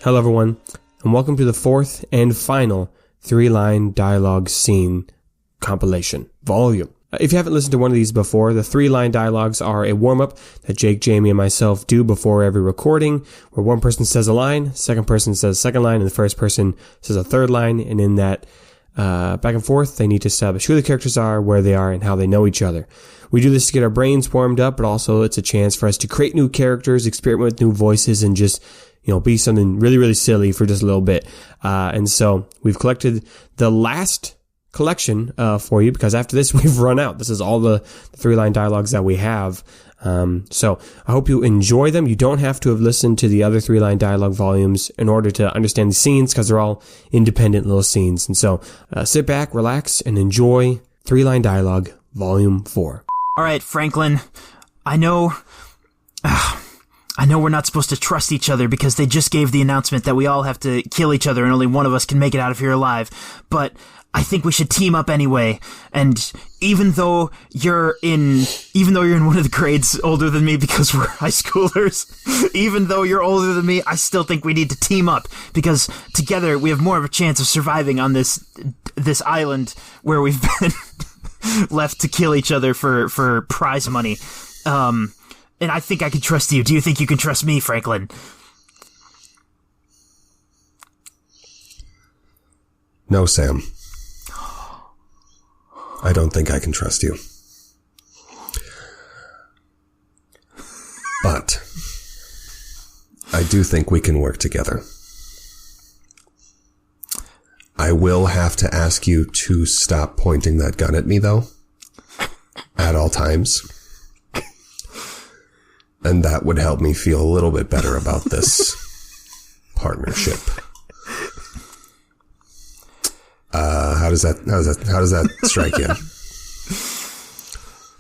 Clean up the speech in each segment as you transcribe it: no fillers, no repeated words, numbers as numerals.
Hello everyone, and welcome to the fourth and final three-line dialogue scene compilation volume. If you haven't listened to one of these before, the three-line dialogues are a warm-up that Jake, Jamie, and myself do before every recording, where one person says a line, second person says a second line, and the first person says a third line, and in that back and forth, they need to establish who the characters are, where they are, and how they know each other. We do this to get our brains warmed up, but also it's a chance for us to create new characters, experiment with new voices, and just be something really, really silly for just a little bit. And so we've collected the last collection for you, because after this we've run out. This is all the three-line dialogues that we have. So I hope you enjoy them. You don't have to have listened to the other three-line dialogue volumes in order to understand the scenes, because they're all independent little scenes. And so sit back, relax, and enjoy three-line dialogue volume 4. All right, Franklin, I know we're not supposed to trust each other because they just gave the announcement that we all have to kill each other and only one of us can make it out of here alive. But I think we should team up anyway. And even though you're in one of the grades older than me because we're high schoolers, even though you're older than me, I still think we need to team up because together we have more of a chance of surviving on this island where we've been left to kill each other for prize money. And I think I can trust you. Do you think you can trust me, Franklin? No, Sam. I don't think I can trust you. But I do think we can work together. I will have to ask you to stop pointing that gun at me, though, at all times. And that would help me feel a little bit better about this partnership. How does that strike you?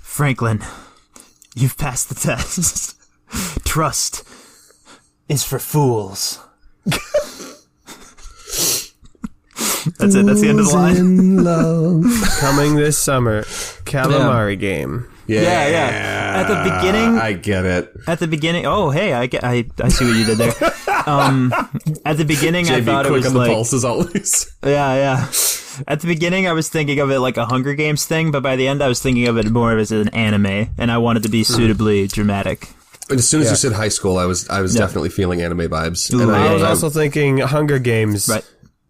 Franklin, you've passed the test. Trust is for fools. That's it. That's the end of the line. In love. Coming this summer, Calamari game. Yeah. At the beginning, I get it. At the beginning, oh hey, I see what you did there. At the beginning, JB, I thought it was quick on like the pulse as always. Yeah. At the beginning, I was thinking of it like a Hunger Games thing, but by the end, I was thinking of it more as an anime, and I wanted to be suitably dramatic. And as soon as you said high school, I was definitely feeling anime vibes. Ooh, And I was also thinking Hunger Games, right?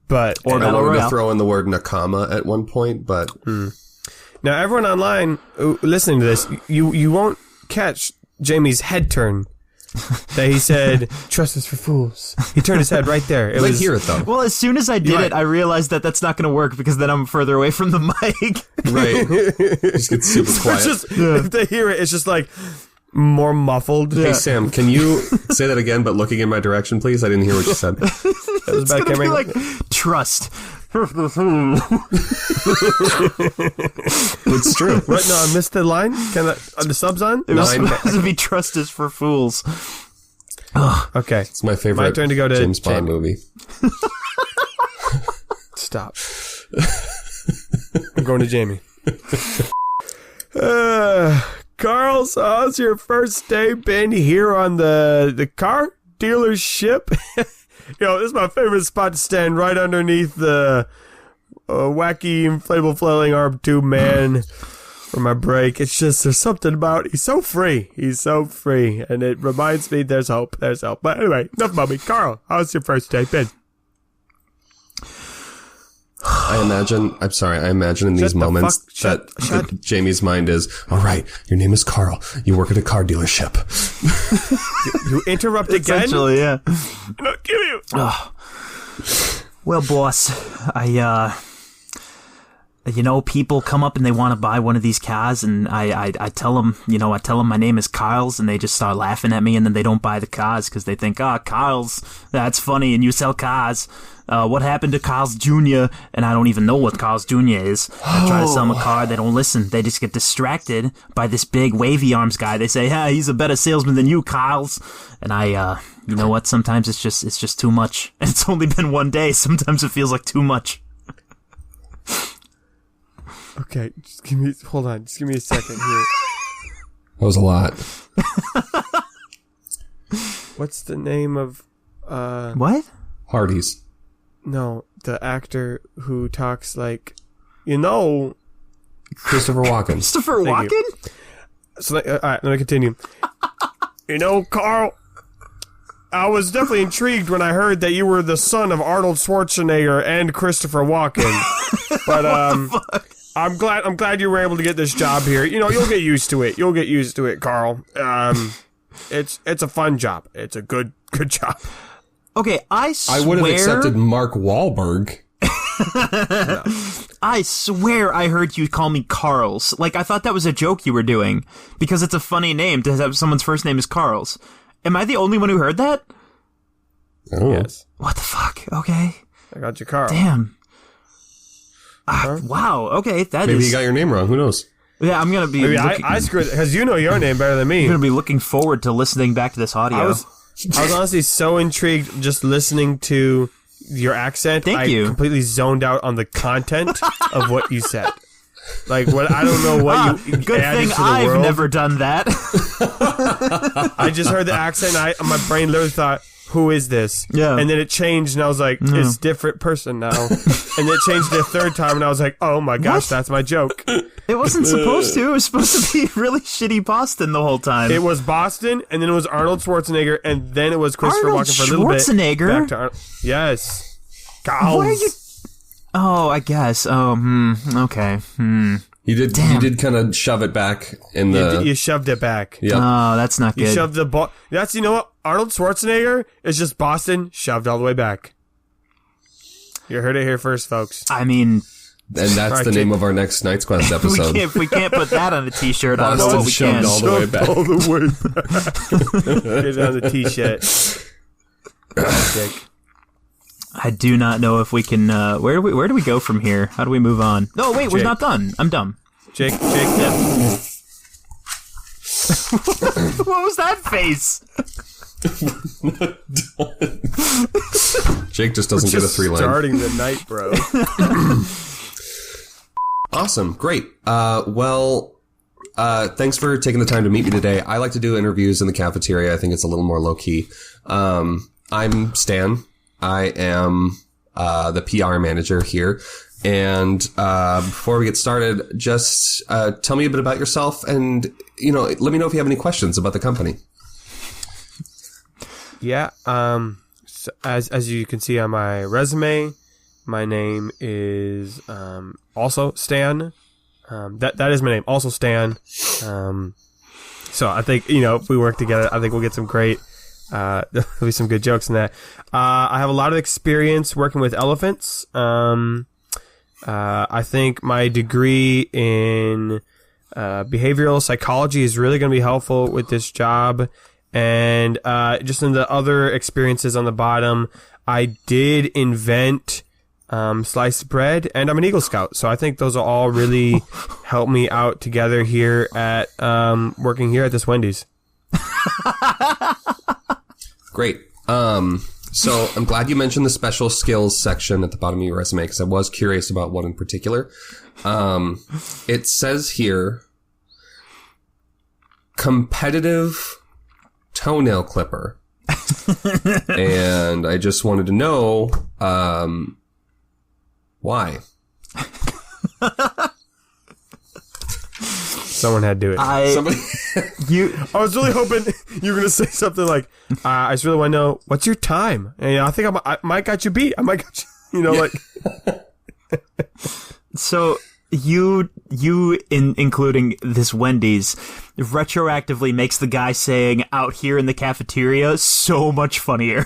But Or I Battle wanted Royale. to throw in the word Nakama at one point, but now everyone online listening to this, you won't catch Jamie's head turn. That he said, "Trust is for fools." He turned his head right there. I hear it though. Well, as soon as I did it, I realized that that's not going to work because then I'm further away from the mic. Right. Just get super quiet. If they hear it, it's just like more muffled. Hey, Sam, can you say that again, but looking in my direction, please? I didn't hear what you said. That was It's about going to be camera. like, trust. It's true. What? No, I missed the line. Can are the subs on? It was Nine. supposed to be trust is for fools. Okay, It's my favorite My turn to go to James Bond Jamie. movie. stop. I'm going to Jamie. Carl, so how's your first day been here on the car dealership? This is my favorite spot to stand, right underneath the wacky inflatable flailing arm tube man for my break. It's just, there's something about, he's so free, and it reminds me there's hope. But anyway, enough about me. Carl, how's your first day been? I imagine in these the moments fuck- shut- that Jamie's mind is, all right, your name is Carl. You work at a car dealership. You interrupt again? Essentially, yeah. I'm gonna kill you. Well, boss, people come up and they want to buy one of these cars, and I tell them, my name is Kyle's, and they just start laughing at me, and then they don't buy the cars because they think, Kyle's, that's funny, and you sell cars. What happened to Carl's Jr.? And I don't even know what Carl's Jr. is. I try to sell them a car, they don't listen. They just get distracted by this big wavy arms guy. They say, "Hey, he's a better salesman than you, Kyle's." And I, you know what? Sometimes it's just too much. And it's only been one day. Sometimes it feels like too much. Okay, hold on, just give me a second here. That was a lot. What's the name of, What? Hardee's. No, the actor who talks like, Christopher Walken. Christopher Thank Walken? you. So, all right, let me continue. Carl, I was definitely intrigued when I heard that you were the son of Arnold Schwarzenegger and Christopher Walken. But I'm glad you were able to get this job here. You'll get used to it. You'll get used to it, Carl. It's a fun job. It's a good job. Okay, I swear... I would have accepted Mark Wahlberg. No. I swear I heard you call me Carls. Like, I thought that was a joke you were doing. Because it's a funny name to have someone's first name is Carls. Am I the only one who heard that? Oh. Yes. What the fuck? Okay. I got you, Carl. Damn. Wow. Okay, Maybe you got your name wrong. Who knows? Yeah, I'm gonna be... Maybe I screwed it, because you know your name better than me. I'm gonna be looking forward to listening back to this audio. I was honestly so intrigued just listening to your accent. Thank you. I completely zoned out on the content of what you said. Like, what, I don't know what you Good added thing to the I've world. never done that. I just heard the accent and my brain literally thought, who is this? Yeah. And then it changed and I was like, it's a different person now. And then it changed the third time and I was like, oh my gosh, that's my joke. It wasn't supposed to. It was supposed to be really shitty Boston the whole time. It was Boston, and then it was Arnold Schwarzenegger, and then it was Christopher Arnold Walken for a little bit. Schwarzenegger? Back to yes. Gals. What are you... Oh, I guess. Oh, okay. You did kind of shove it back in the... You shoved it back. Yep. Oh, that's not You good. shoved the ball. That's, you know what? Arnold Schwarzenegger is just Boston shoved all the way back. You heard it here first, folks. I mean... And that's the name of our next Night's Quest episode. we can't put that on a t-shirt. I don't know Boston what we shoved can. all the way back. All the way back. Get it on the t-shirt. Jake. I do not know if we can... where do we go from here? How do we move on? No, wait, we're Jake. not done. I'm dumb. Jake. Yeah. What was that face? Jake just doesn't get a Just 3-line. starting the night, bro. Awesome. Great. Thanks for taking the time to meet me today. I like to do interviews in the cafeteria. I think it's a little more low key. I'm Stan. I am the PR manager here. And before we get started, just tell me a bit about yourself and, let me know if you have any questions about the company. Yeah. So as you can see on my resume, my name is also Stan. That is my name, also Stan. So I think if we work together, I think we'll get some great. There'll be some good jokes in that. I have a lot of experience working with elephants. I think my degree in behavioral psychology is really going to be helpful with this job. And just in the other experiences on the bottom, I did invent sliced bread, and I'm an Eagle Scout. So I think those will all really help me out together here at working here at this Wendy's. Great. So I'm glad you mentioned the special skills section at the bottom of your resume because I was curious about one in particular. It says here, competitive toenail clipper. And I just wanted to know, why? Someone had to do it. I was really hoping you were going to say something like, I just really want to know, what's your time? And I think I might got you beat. I might got you, like. So you including this Wendy's retroactively makes the guy saying out here in the cafeteria so much funnier.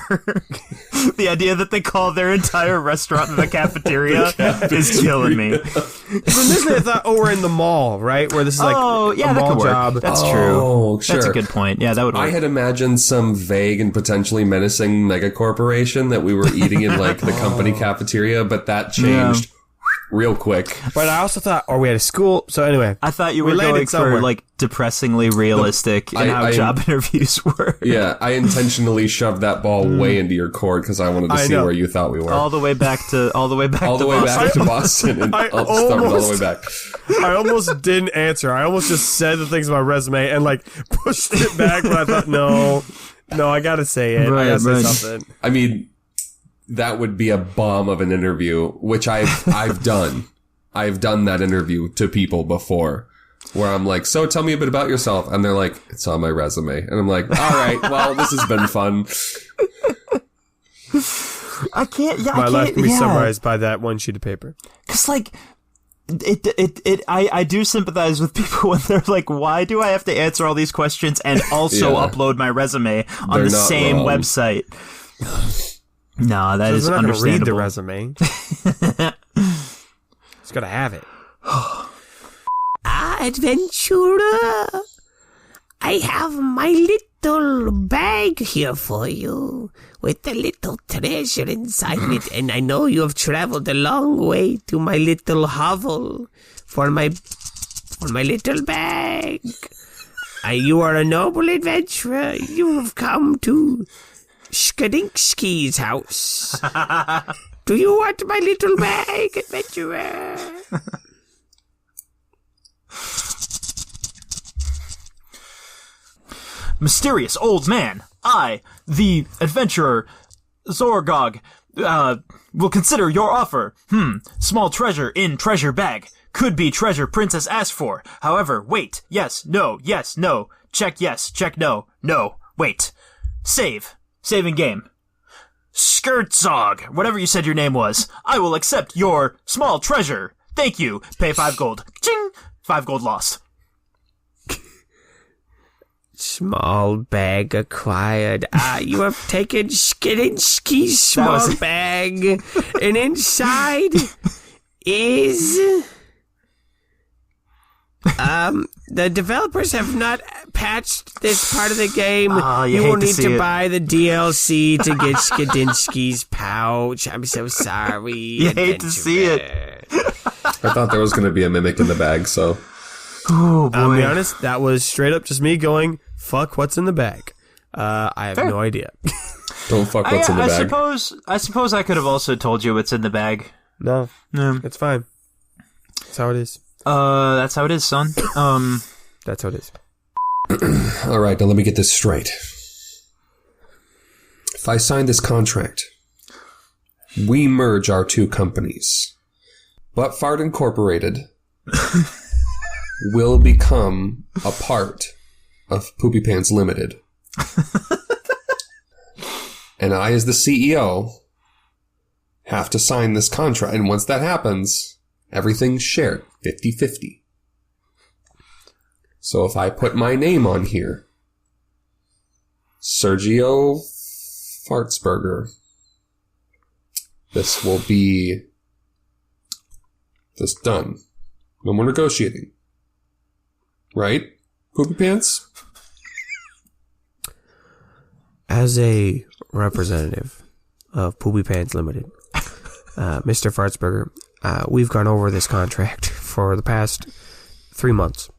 The idea that they call their entire restaurant the cafeteria is killing me. Initially I thought, we're in the mall, right? Where this is like yeah, a that mall could work. job. That's Oh, true. sure. That's a good point. Yeah, that would work. I had imagined some vague and potentially menacing mega corporation that we were eating in like the company cafeteria, but that changed real quick. But I also thought, we had a school. So anyway. I thought you were landed going somewhere. for like depressingly realistic in how job interviews were. Yeah, I intentionally shoved that ball way into your court because I wanted to see where you thought we were. All the way back to Boston. And I I'll start all the way back. I almost didn't answer. I almost just said the things on my resume and like pushed it back, but I thought, no, I gotta say it. I gotta say something. I mean, that would be a bomb of an interview, which I've done. I've done that interview to people before where I'm like, so tell me a bit about yourself. And they're like, it's on my resume. And I'm like, all right, well, this has been fun. My life can be summarized by that one sheet of paper. Cause like, I do sympathize with people when they're like, why do I have to answer all these questions and also upload my resume on the same website? No, that is understandable. Read the resume. It's gotta have it. Adventurer, I have my little bag here for you with a little treasure inside it, and I know you have traveled a long way to my little hovel for my little bag. You are a noble adventurer. You have come to Skadinsky's house. Do you want my little bag, adventurer? Mysterious old man, I, the adventurer Zorgog, will consider your offer. Small treasure in treasure bag. Could be treasure princess asked for. However, wait. Yes, no, check yes, check no, wait. Save. Saving game. Skirtzog, whatever you said your name was. I will accept your small treasure. Thank you. Pay 5 gold. Ching! 5 gold lost. Small bag acquired. You have taken Skadinsky's small bag, and inside is... the developers have not patched this part of the game. You will need to buy the DLC to get Skadinsky's pouch. I'm so sorry. You hate to see it. I thought there was going to be a mimic in the bag, so... Oh, boy. I'll be honest, that was straight up just me going, fuck what's in the bag. I have no idea. Don't fuck what's in the bag. I suppose I could have also told you what's in the bag. No, it's fine. That's how it is. That's how it is, son. That's how it is. All right, now let me get this straight. If I sign this contract, we merge our two companies. Butt Fart Incorporated will become a part of Poopy Pants Limited. And I, as the CEO, have to sign this contract. And once that happens, everything's shared 50-50. So if I put my name on here, Sergio Fartsberger, this will be this done. No more negotiating. Right? Poopy Pants? As a representative of Poopy Pants Limited, Mr. Fartsberger, we've gone over this contract for the past 3 months.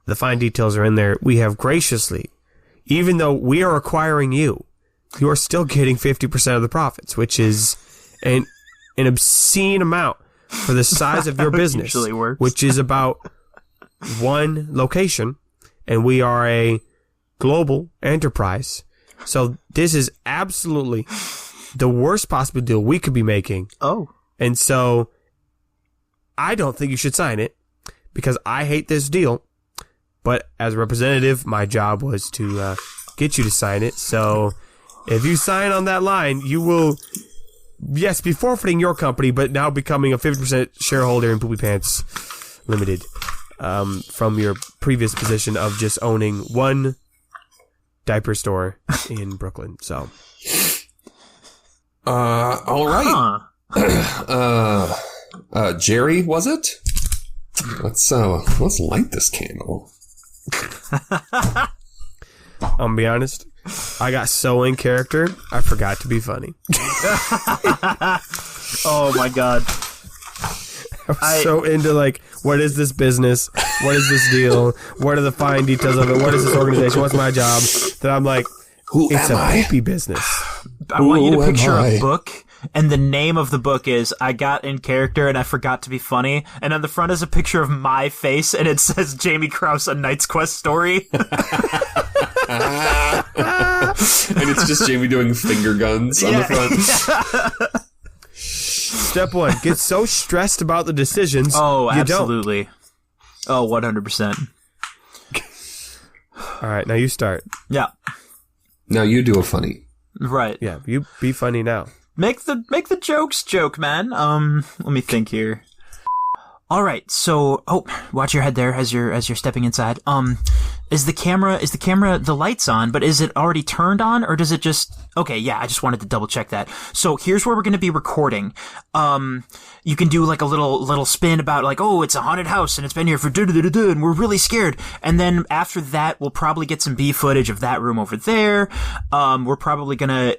The fine details are in there. We have graciously, even though we are acquiring you, you're still getting 50% of the profits, which is an obscene amount for the size of your business, which is about one location, and we are a global enterprise. So this is absolutely the worst possible deal we could be making. Oh. And so I don't think you should sign it because I hate this deal. But as a representative, my job was to get you to sign it. So if you sign on that line, you will, yes, be forfeiting your company, but now becoming a 50% shareholder in Poopy Pants Limited from your previous position of just owning one diaper store in Brooklyn. So, all right. Jerry, was it? Let's light this candle. I'll be honest. I got so in character, I forgot to be funny. Oh my god. I was so into like, what is this business? What is this deal? What are the fine details of it? What is this organization? What's my job? That I'm like, it's a poopy business. I want you to picture a book, and the name of the book is I Got in Character and I Forgot to Be Funny, and on the front is a picture of my face, and it says Jamie Krause, A Knight's Quest Story. And it's just Jamie doing finger guns on the front. Step 1, get so stressed about the decisions. Oh, you absolutely. Oh, 100%. All right, now you start. Yeah. Now you do a funny. Right. Yeah, you be funny now. Make the jokes joke, man. Let me think here. All right. So, watch your head there as you're stepping inside. Is the camera the lights on, but is it already turned on, or does it just? Okay, yeah. I just wanted to double check that. So here's where we're going to be recording. You can do like a little spin about like, oh, it's a haunted house and it's been here for and we're really scared. And then after that, we'll probably get some B footage of that room over there. We're probably gonna.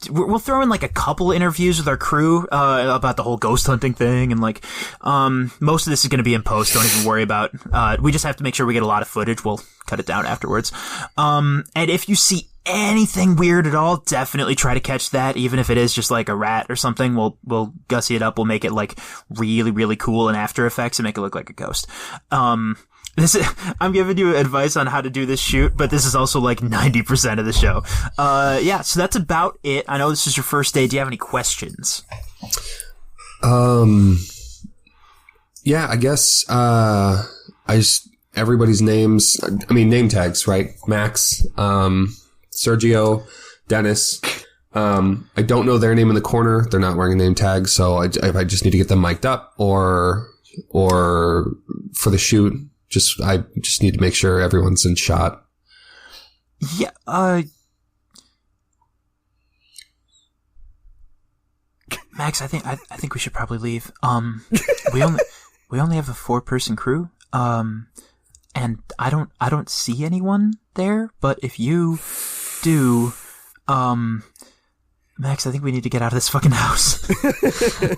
We'll throw in like a couple interviews with our crew about the whole ghost hunting thing, and like most of this is going to be in post. Don't even worry about. We just have to make sure we get a lot of footage. We'll cut it down afterwards. And if you see anything weird at all, definitely try to catch that, even if it is just like a rat or something. We'll gussy it up. We'll make it like really, really cool in After Effects and make it look like a ghost. I'm giving you advice on how to do this shoot, but this is also like 90% of the show. Yeah, so that's about it. I know this is your first day. Do you have any questions? Yeah, I guess, everybody's names, name tags, right? Max, Sergio, Dennis. I don't know their name in the corner. They're not wearing a name tag, so I just need to get them mic'd up or for the shoot. I just need to make sure everyone's in shot. Yeah, Max, I think we should probably leave. We only have a 4-person crew. And I don't see anyone there, but if you do, Max, I think we need to get out of this fucking house.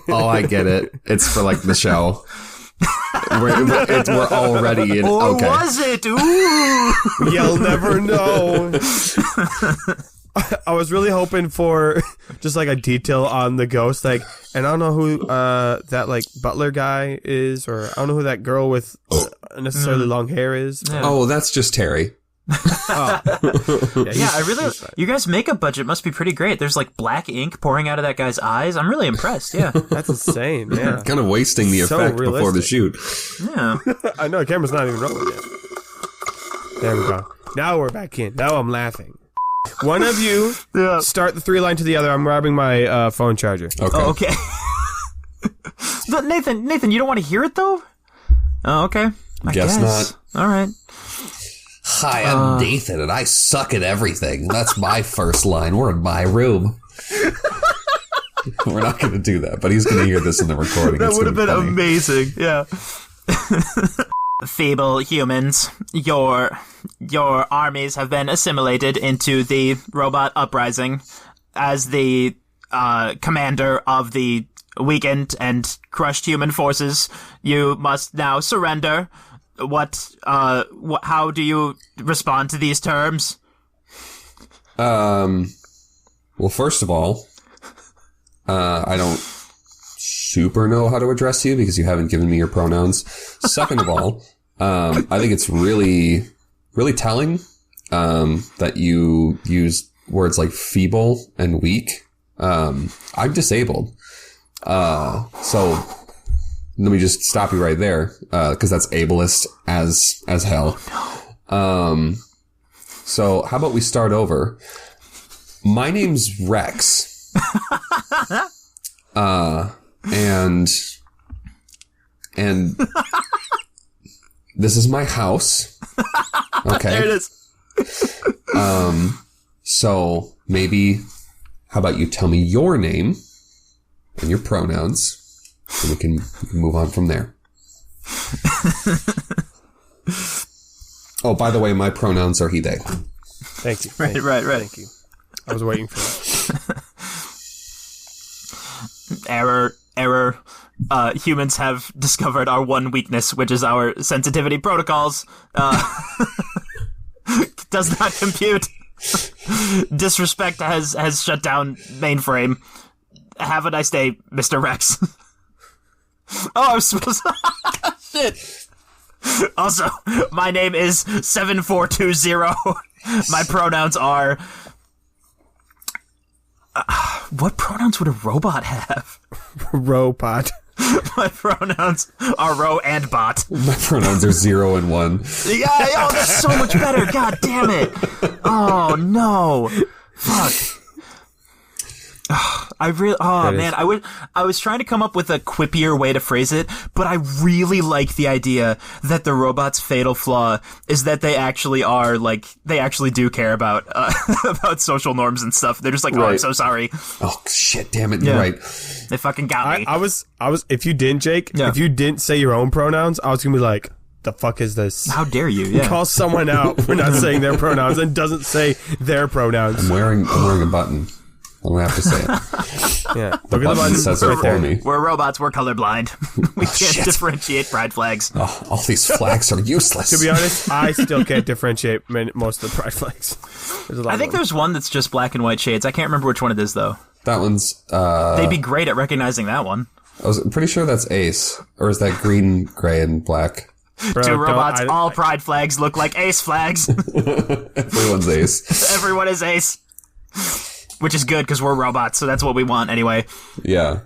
Oh, I get it. It's for like the show. We're already in. Or okay. was it? Ooh! You'll never know. I was really hoping for just like a detail on the ghost, like, and I don't know who that like butler guy is, or I don't know who that girl with necessarily long hair is. Yeah. Oh, that's just Terry. Oh. Yeah, I really. You guys' makeup budget must be pretty great. There's like black ink pouring out of that guy's eyes. I'm really impressed. Yeah, That's insane. Yeah, Kind of wasting the So effect before the realistic. shoot. yeah. I know the camera's not even rolling yet. There we go. Now we're back in. Now I'm laughing. One of you start the 3-line to the other. I'm grabbing my phone charger. Okay. Oh, okay. But Nathan, you don't want to hear it though? Oh, okay. I Guess not. All right. Hi, I'm Nathan, and I suck at everything. That's my first line. We're in my room. We're not going to do that, but he's going to hear this in the recording. That It's would have gonna been be funny. amazing. Yeah. Feeble humans, your armies have been assimilated into the robot uprising. As the commander of the weakened and crushed human forces, you must now surrender. How do you respond to these terms? Well, first of all, I don't super know how to address you because you haven't given me your pronouns. Second of all, I think it's really, really telling, that you use words like feeble and weak. I'm disabled. So let me just stop you right there, cause that's ableist as hell. So how about we start over? My name's Rex. And this is my house. Okay. There it is. So maybe, how about you tell me your name and your pronouns, and we can move on from there. Oh, by the way, my pronouns are he, they. Thank you. Right. Thank you. I was waiting for that. Error. Humans have discovered our one weakness, which is our sensitivity protocols. Does not compute. Disrespect has shut down mainframe. Have a nice day, Mr. Rex. Oh, I'm supposed to... Shit. Also, my name is 7420. My pronouns are What pronouns would a robot have? Robot. My pronouns are ro and bot. My pronouns are 0 and 1. Yeah, oh, that's so much better. God damn it. Oh, no. Fuck. I was trying to come up with a quippier way to phrase it, but I really like the idea that the robot's fatal flaw is that they actually are, like, they actually do care about about social norms and stuff. They're just like, oh, I'm so sorry. Oh, shit, damn it, you're right. They fucking got me. I was, if you didn't, Jake, if you didn't say your own pronouns, I was gonna be like, the fuck is this? How dare you? Yeah. Call someone out for not saying their pronouns and doesn't say their pronouns. I'm wearing a button. I don't have to say it. Yeah. The button says it for me. We're robots. We're colorblind. We can't differentiate pride flags. Oh, all these flags are useless. To be honest, I still can't differentiate most of the pride flags. I think there's one that's just black and white shades. I can't remember which one it is, though. That one's... They'd be great at recognizing that one. I was pretty sure that's Ace. Or is that green, gray, and black? Bro, Two robots, all pride flags look like Ace flags. Everyone's Ace. Everyone is Ace. Which is good, because we're robots, so that's what we want anyway. Yeah.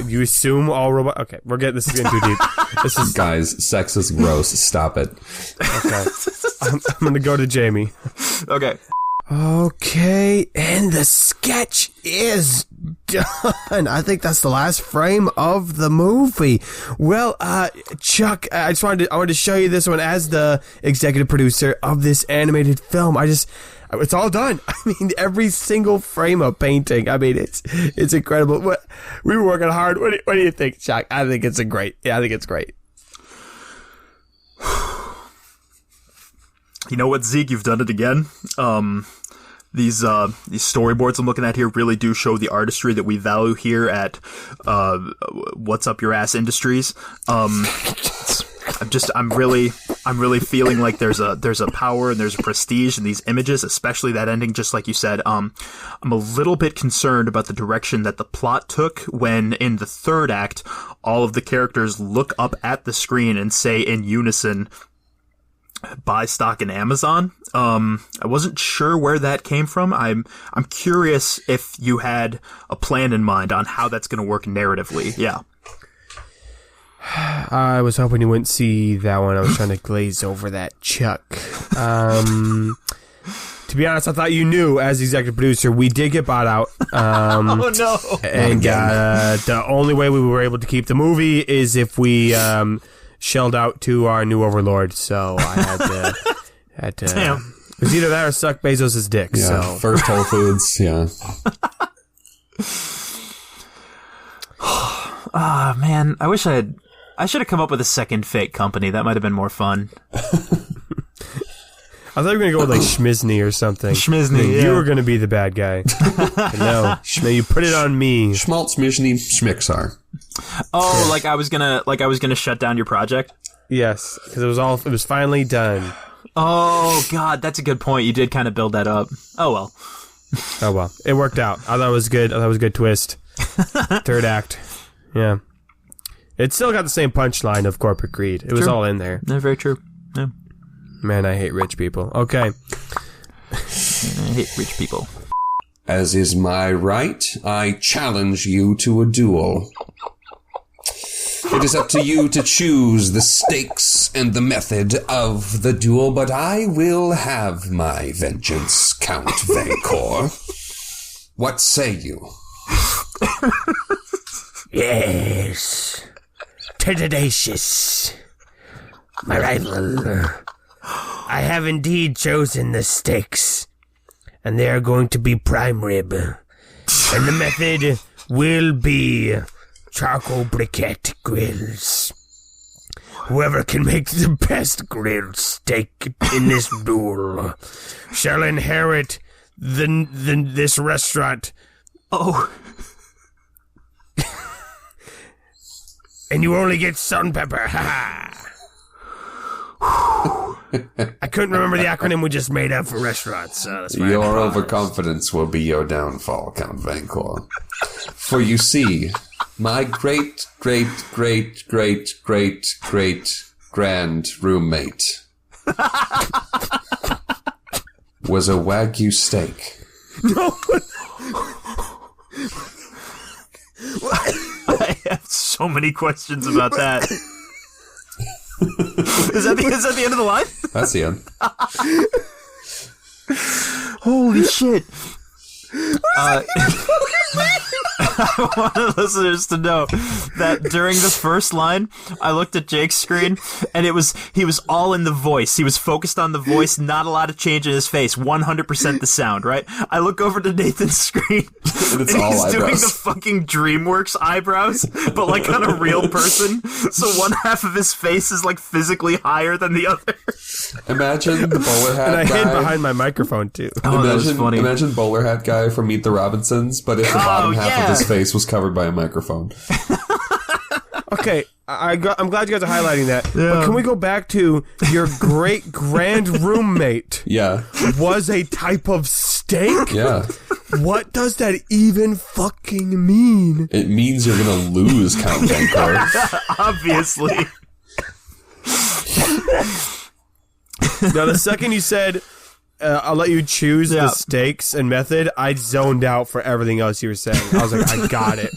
You assume all robots... Okay, this is getting too deep. This is... Guys, sex is gross. Stop it. Okay. I'm gonna go to Jamie. Okay. Okay, and the sketch is done. I think that's the last frame of the movie. Well, Chuck, I wanted to show you this one as the executive producer of this animated film. It's all done. I mean, every single frame of painting. I mean, it's incredible. We were working hard. What do you think, Chuck? I think it's great. You know what, Zeke? You've done it again. These storyboards I'm looking at here really do show the artistry that we value here at What's Up Your Ass Industries. I'm really feeling like there's a power and there's a prestige in these images, especially that ending, just like you said. I'm a little bit concerned about the direction that the plot took when in the third act, all of the characters look up at the screen and say in unison, buy stock in Amazon. I wasn't sure where that came from. I'm curious if you had a plan in mind on how that's going to work narratively. Yeah. I was hoping you wouldn't see that one. I was trying to glaze over that, Chuck. To be honest, I thought you knew as the executive producer. We did get bought out. Oh, no. And the only way we were able to keep the movie is if we shelled out to our new overlord. So I had to Damn. It was either that or suck Bezos' dick. Yeah, So first Whole Foods, yeah. Ah, man, I should have come up with a second fake company. That might have been more fun. I thought you were going to go with like Schmizni or something. Schmizni, yeah. You were going to be the bad guy. No, you put it on me. Schmaltz, Mishny, Schmixar. Oh, like I was gonna shut down your project? Yes, because it was finally done. Oh, God, that's a good point. You did kind of build that up. Oh, well. Oh, well. It worked out. I thought it was good. I thought it was a good twist. Third act. Yeah. It still got the same punchline of corporate greed. It was all in there. Yeah, very true. Yeah. Man, I hate rich people. Okay. I hate rich people. As is my right, I challenge you to a duel. It is up to you to choose the stakes and the method of the duel, but I will have my vengeance, Count Vancor. What say you? Yes. Titadacious. My rival. I have indeed chosen the stakes. And they are going to be prime rib. And the method will be charcoal briquette grills. Whoever can make the best grilled steak in this duel shall inherit this restaurant. Oh. And you only get salt and pepper. I couldn't remember the acronym we just made up for restaurants, so that's fine. Your overconfidence will be your downfall, Count Vancor. For you see, my great grand roommate was a Wagyu steak. I have so many questions about that. Is that the end of the line? That's the end. Holy shit. I want the listeners to know that during the first line, I looked at Jake's screen, and he was all in the voice. He was focused on the voice, not a lot of change in his face, 100% the sound, right? I look over to Nathan's screen, and he's doing the fucking DreamWorks eyebrows, but like on a real person. So one half of his face is like physically higher than the other. Imagine the bowler hat And I guy. hid behind my microphone too. Oh, that was funny. Imagine bowler hat guy from Meet the Robinsons, but if the bottom half of his face was covered by a microphone. Okay, I'm glad you guys are highlighting that. Yeah. But can we go back to your great grand roommate? Yeah. Was a type of steak? Yeah. What does that even fucking mean? It means you're gonna lose, Count Vancouver. Obviously. Now, the second you said, I'll let you choose the steaks and method, I zoned out for everything else you were saying. I was like, I got it.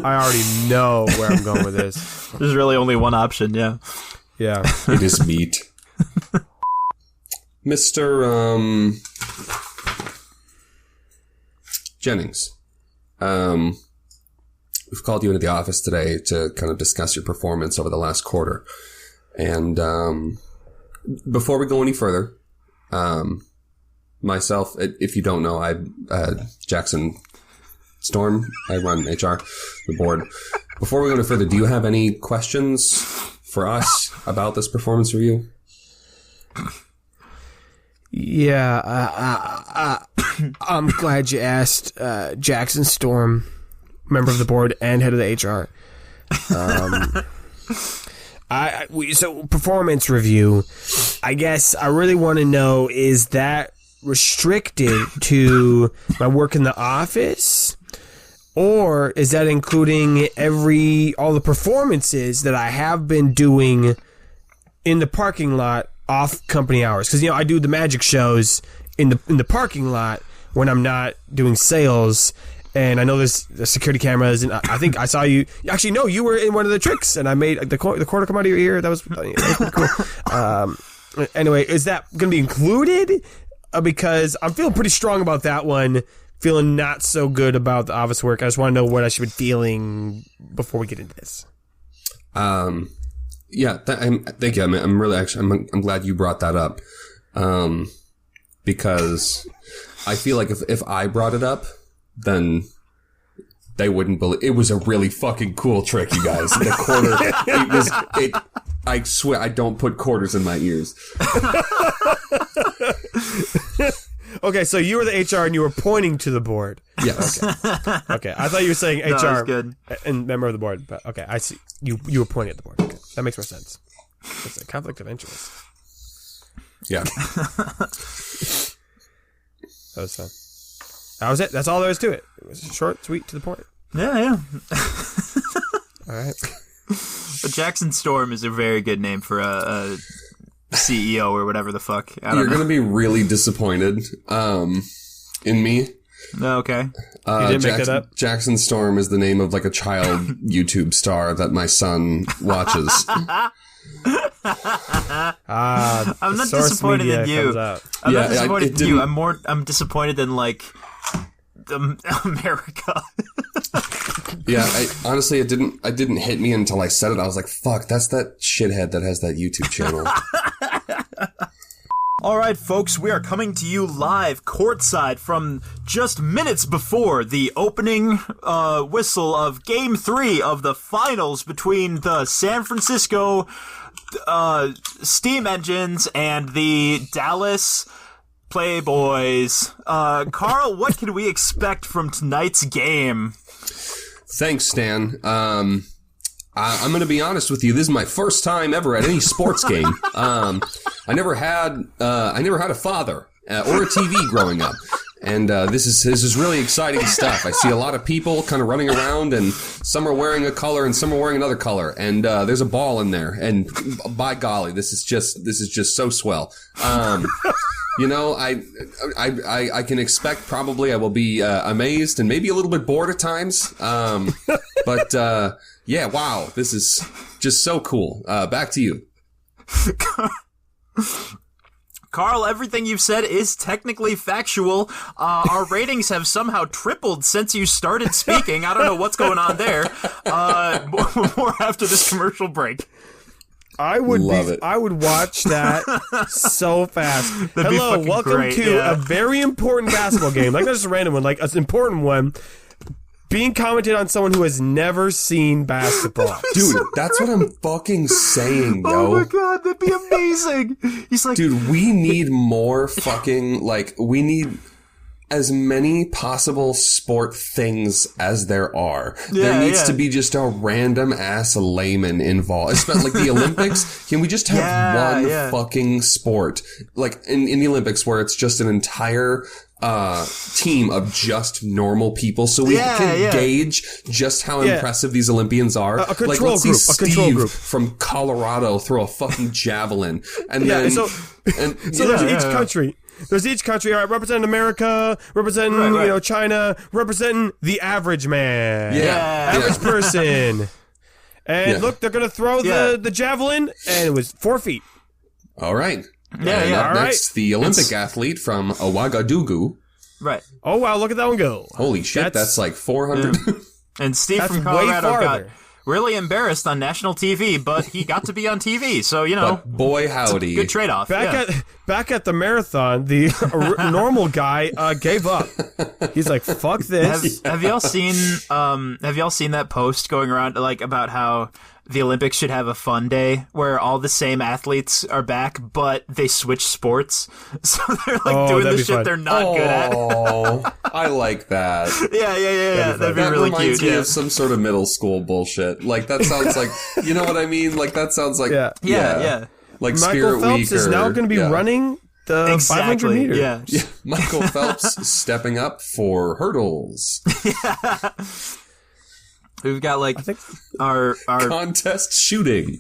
I already know where I'm going with this. There's really only one option, yeah. Yeah. It is meat. Mr. Jennings, we've called you into the office today to kind of discuss your performance over the last quarter. And before we go any further, myself, if you don't know, Jackson Storm, I run HR, the board. Before we go any further, do you have any questions for us about this performance review? Yeah, I'm glad you asked, Jackson Storm, member of the board and head of the HR. So performance review, I guess I really want to know, is that restricted to my work in the office, or is that including all the performances that I have been doing in the parking lot off company hours? Because I do the magic shows in the parking lot when I'm not doing sales. And I know there's the security cameras, and I think I saw you. Actually, no, you were in one of the tricks, and I made the quarter come out of your ear. That was pretty cool. Anyway, is that going to be included? Because I'm feeling pretty strong about that one. Feeling not so good about the office work. I just want to know what I should be feeling before we get into this. Yeah, thank you. I'm really I'm glad you brought that up, because I feel like if I brought it up, then they wouldn't believe it was a really fucking cool trick, you guys. The quarter, I swear, I don't put quarters in my ears. Okay, so you were the HR and you were pointing to the board. Yes. Okay. I thought you were saying HR that's good. And member of the board, but okay, I see. You were pointing at the board. Okay, that makes more sense. It's a conflict of interest. Yeah. That was fun. That was it. That's all there is to it. It was short, sweet, to the point. Yeah. All right. But Jackson Storm is a very good name for a CEO or whatever the fuck. You're going to be really disappointed in me. Okay. You didn't make that up? Jackson Storm is the name of like a child YouTube star that my son watches. I'm not disappointed in you. I'm not disappointed in you. I'm disappointed in like America. Yeah, honestly, it didn't hit me until I said it. I was like, fuck, that's that shithead that has that YouTube channel. All right, folks, we are coming to you live courtside from just minutes before the opening whistle of Game 3 of the finals between the San Francisco Steam Engines and the Dallas Playboys. Carl, what can we expect from tonight's game? Thanks, Stan. I'm going to be honest with you. This is my first time ever at any sports game. I never had a father or a TV growing up, and this is really exciting stuff. I see a lot of people kind of running around, and some are wearing a color, and some are wearing another color, and there's a ball in there. And by golly, this is just so swell. You know, I can expect probably I will be amazed and maybe a little bit bored at times. But yeah, wow, this is just so cool. Back to you. Carl, everything you've said is technically factual. Our ratings have somehow tripled since you started speaking. I don't know what's going on there. More after this commercial break. I would watch that so fast. Hello, welcome great, to a very important basketball game. Like, not just a random one, like an important one. Being commented on someone who has never seen basketball. Dude, that's what I'm fucking saying, yo. Oh my god, that'd be amazing. He's like, dude, we need more fucking, like, we need as many possible sport things as there are. There needs to be just a random ass layman involved. Especially like the Olympics. Can we just have one fucking sport? Like in the Olympics where it's just an entire team of just normal people, so we can gauge just how impressive these Olympians are. A control group. A control group from Colorado throw a fucking javelin, and then so there's each country. There's each country, all right, representing America, representing China, representing the average man, average person. And look, they're gonna throw the javelin, and it was 4 feet. All right. Up next, the Olympic athlete from Ouagadougou. Right. Oh, wow, look at that one go. Holy shit, that's like 400. And Steve from Colorado got really embarrassed on national TV, but he got to be on TV, so, you know. But boy, howdy. Good trade-off. Back at the marathon, the normal guy gave up. He's like, fuck this. Have y'all seen that post going around, like, about how the Olympics should have a fun day where all the same athletes are back, but they switch sports. So they're like doing the shit fun. They're not good at. Oh, I like that. Yeah. That'd be really cute. Reminds me of some sort of middle school bullshit. Like, that sounds like, you know what I mean? Like, that sounds like, yeah. Like Michael Spirit Phelps Week is now going to be running the 500 meters. Yeah. Michael Phelps stepping up for hurdles. We've got like our contest shooting,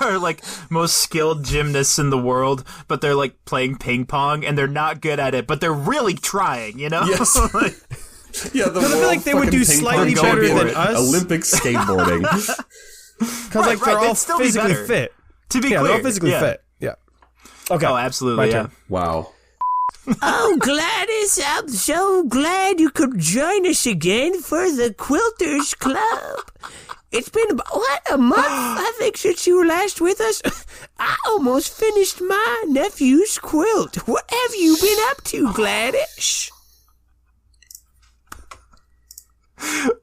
our like most skilled gymnasts in the world, but they're like playing ping pong and they're not good at it, but they're really trying, you know? Yes. Yeah, I feel like they would do slightly better than us. Olympic skateboarding. Because like they're all physically fit. To be clear, they're all physically fit. Yeah. Okay. Oh, absolutely. Yeah. Wow. Oh, Gladys, I'm so glad you could join us again for the Quilters Club. It's been about, a month, I think, since you were last with us. I almost finished my nephew's quilt. What have you been up to, Gladys?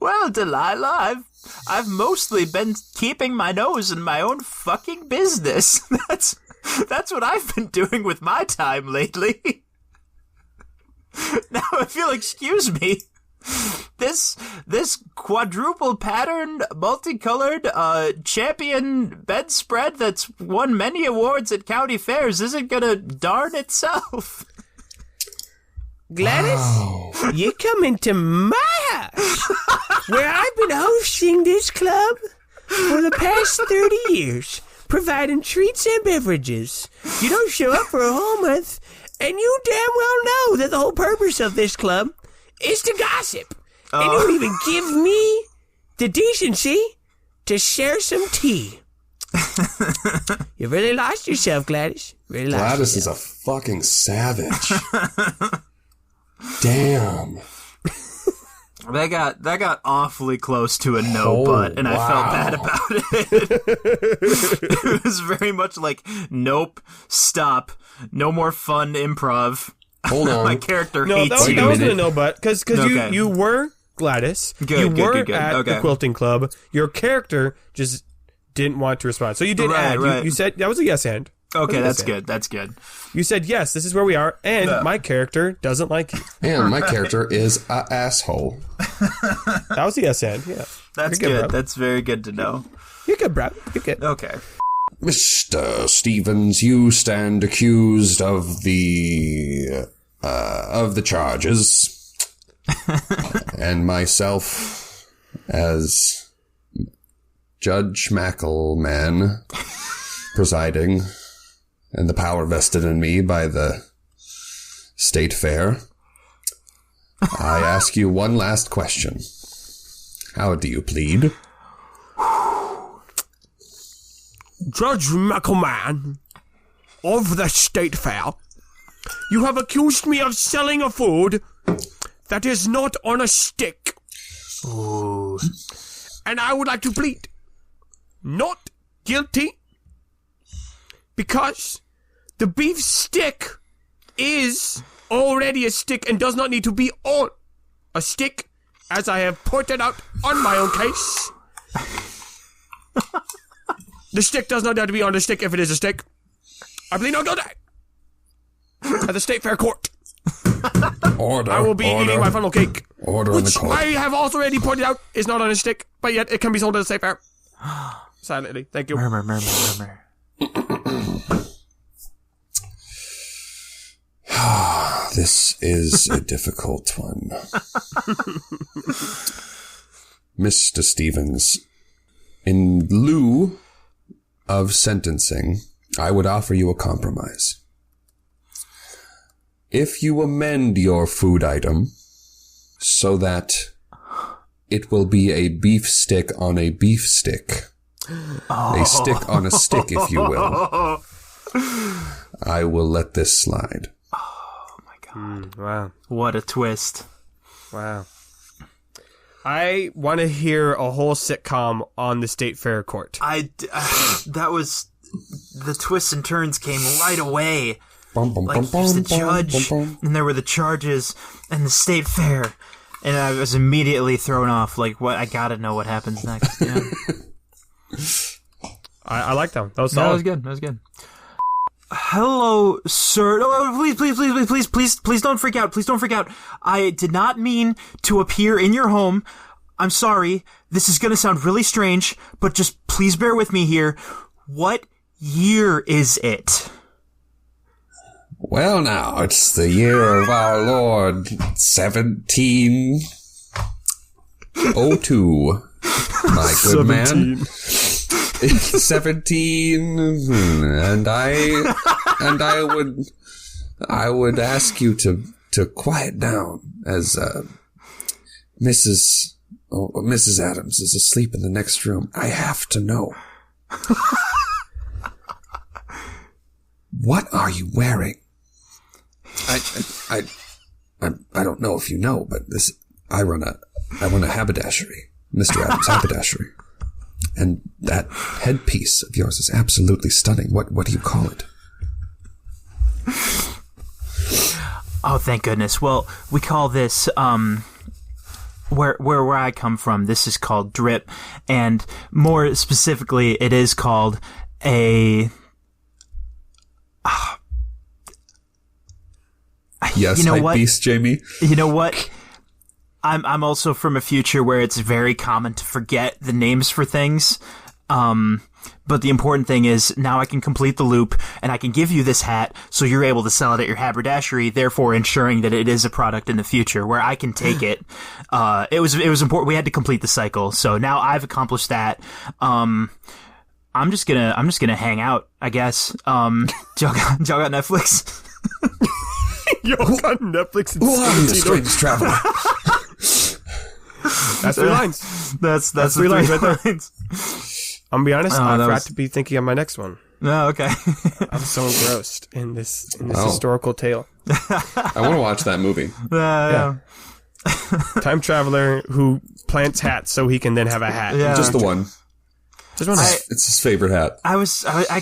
Well, Delilah, I've mostly been keeping my nose in my own fucking business. That's what I've been doing with my time lately. Now, if you'll excuse me, this quadruple patterned, multicolored, champion bedspread that's won many awards at county fairs isn't gonna darn itself. Gladys, you come into my house, where I've been hosting this club for the past 30 years, providing treats and beverages. You don't show up for a whole month, and you damn well know that the whole purpose of this club is to gossip. And you don't even give me the decency to share some tea. You really lost yourself, Gladys. Really lost Gladys yourself. is a fucking savage. Damn. That got awfully close to a no butt, and I felt bad about it. It was very much like, nope, stop, no more fun improv. Hold on. My character hates you. That wasn't a no butt, because you were Gladys. You were at the quilting club. Your character just didn't want to respond. So you did add. You said that was a yes and. Okay, that's good. That's good. You said, yes, this is where we are, and my character doesn't like you. And my character is a asshole. That was a yes and, yeah. That's good. Bro. That's very good to know. You're good, bro. You're good. Okay. Mr. Stevens, you stand accused of the charges. And myself, as Judge Mackelman, presiding, and the power vested in me by the State Fair, I ask you one last question. How do you plead? Judge McElman of the State Fair, you have accused me of selling a food that is not on a stick. Ooh. And I would like to plead not guilty because the beef stick is already a stick and does not need to be on a stick, as I have pointed out on my own case. The stick does not have to be on the stick if it is a stick. I plead not guilty at the State Fair Court. Order. I will be eating my funnel cake, Order in the which court. I have also already pointed out is not on a stick, but yet it can be sold at the State Fair. Silently, thank you. Murmur, murmur, murmur. This is a difficult one. Mr. Stevens, in lieu of sentencing, I would offer you a compromise. If you amend your food item so that it will be a beef stick on a beef stick, a stick on a stick, if you will, I will let this slide. Wow. What a twist. Wow. I want to hear a whole sitcom on the State Fair Court. That was, the twists and turns came right away. Bum, Like, here's the judge, and there were the charges, and the State Fair, and I was immediately thrown off. Like, what? I gotta know what happens next. Yeah. I like that one. That was No, solid. that was good. That was good. Hello, sir. No, please don't freak out. Please don't freak out. I did not mean to appear in your home. I'm sorry. This is gonna sound really strange, but just please bear with me here. What year is it? Well, now, it's the year of our Lord, 1702. My good man. 17, and I would ask you to quiet down as Mrs. Adams is asleep in the next room. I have to know. What are you wearing? I don't know if you know, but I run a haberdashery, Mr. Adams haberdashery. And that headpiece of yours is absolutely stunning. What do you call it? Oh, thank goodness. Well, we call this, where I come from, this is called drip. And more specifically, it is called a... Yes, you know hype what? beast, Jamie. You know what? I'm also from a future where it's very common to forget the names for things. But the important thing is now I can complete the loop and I can give you this hat so you're able to sell it at your haberdashery, therefore ensuring that it is a product in the future where I can take it. It was important. We had to complete the cycle. So now I've accomplished that. I'm just gonna hang out, I guess. Y'all got Netflix? Yo, got Netflix and The strange traveler. That's 3 lines. That's 3 lines right there. lines. I'm gonna be honest, I that forgot was- to be thinking of my next one. No, okay. I'm so engrossed in this Wow. historical tale. I want to watch that movie. Yeah. Time traveler who plants hats so he can then have a hat. Yeah. Just the one. Just one hat. It's his favorite hat. I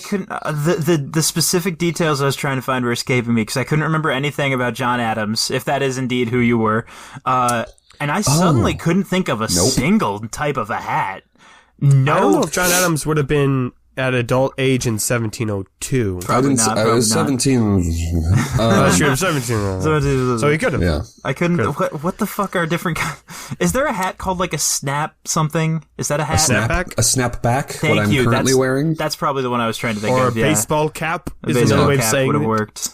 couldn't, the specific details I was trying to find were escaping me because I couldn't remember anything about John Adams, if that is indeed who you were. And I suddenly couldn't think of a single type of a hat. No. I don't know if John Adams would have been at adult age in 1702. Probably not. I was probably 17. Sure, 17. So he could have. Yeah. I couldn't. What the fuck are different? Is there a hat called like a snap something? Is that a hat? Snapback? A snapback. Thank what I'm you. currently That's, wearing. That's probably the one I was trying to think Or of. a baseball cap A is baseball another way of cap saying would have it. worked.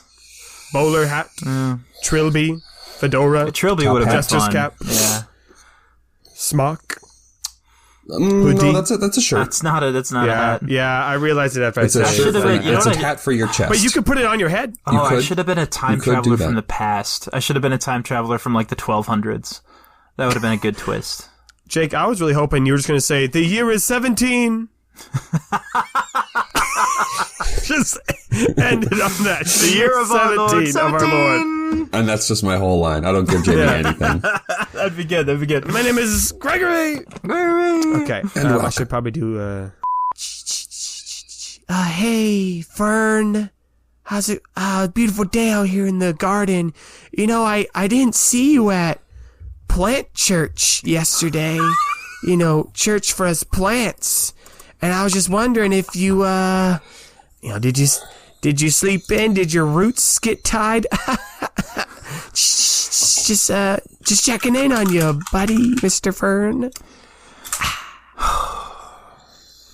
Bowler hat, trilby, fedora, A trilby would have been Jester's fun. cap. Yeah. smock. No, that's a shirt. That's not a hat. Yeah, I realized it after It's I a said shirt. should've been- you know It's a what I- hat for your chest. But you could put it on your head. Oh, I could- should have been a time you could do traveler that. from the past. I should have been a time traveler from like the 1200s. That would have been a good twist. Jake, I was really hoping you were just going to say, the year is 17. Just ended on that. The year of our Lord, 17 of our Lord. And that's just my whole line. I don't give Jamie anything. That'd be good. My name is Gregory. Okay, I should probably do, hey, Fern. How's it? Beautiful day out here in the garden. You know, I didn't see you at plant church yesterday. You know, church for us plants. And I was just wondering if you, did you sleep in? Did your roots get tied? Just checking in on you, buddy, Mr. Fern.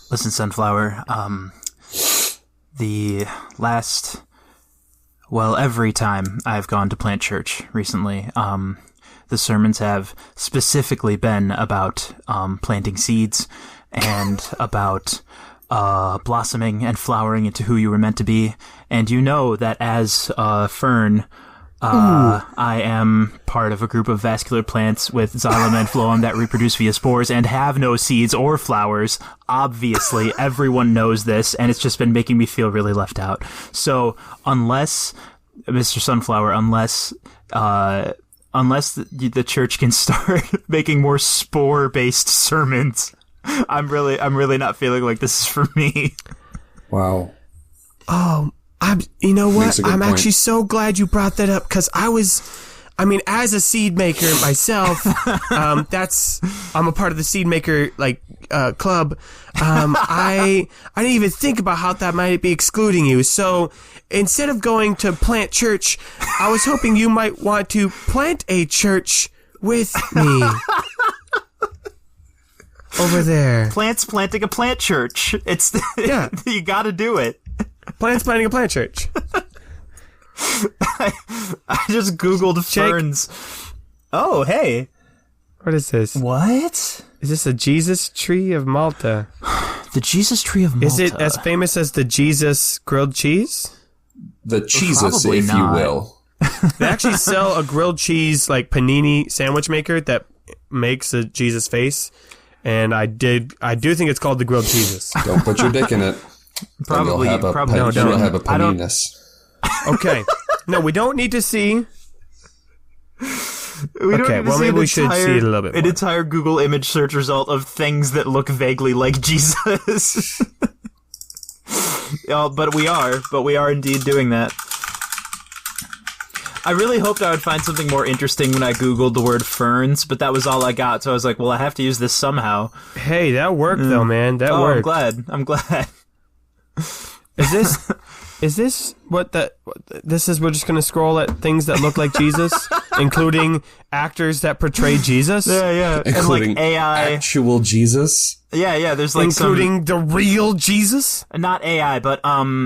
Listen, Sunflower, every time I've gone to plant church recently, the sermons have specifically been about planting seeds and about blossoming and flowering into who you were meant to be. And you know that as Fern, I am part of a group of vascular plants with xylem and phloem that reproduce via spores and have no seeds or flowers. Obviously, everyone knows this, and it's just been making me feel really left out. So, unless, Mr. Sunflower, unless the church can start making more spore-based sermons, I'm really not feeling like this is for me. Wow. You know what? Makes a good I'm point. actually so glad you brought that up because as a seed maker myself, I'm a part of the seed maker club. I didn't even think about how that might be excluding you. So instead of going to plant church, I was hoping you might want to plant a church with me. Over there. Plants planting a plant church. Yeah. You gotta do it. Plants planting a plant church. I just Googled Jake. ferns. Oh, hey. What is this? What? Is this a Jesus tree of Malta? The Jesus tree of Malta. Is it as famous as the Jesus grilled cheese? The cheeses, Probably if not. you will. They actually sell a grilled cheese panini sandwich maker that makes a Jesus face, and I do think it's called the grilled Jesus. Don't put your dick in it. Probably- You'll probably you'll don't. have a I don't- penis. Okay, no, we don't need to see. We don't Okay, need to well, see maybe an we should see it a little bit An more. entire Google image search result of things that look vaguely like Jesus. But we are indeed doing that. I really hoped I would find something more interesting when I Googled the word ferns, but that was all I got, so I was like, well, I have to use this somehow. Hey, that worked though, man. That Oh, worked. I'm glad. Is this this is? We're just gonna scroll at things that look like Jesus, including actors that portray Jesus, Yeah. Including and like AI. actual Jesus. Yeah, there's like including the real Jesus. not AI, but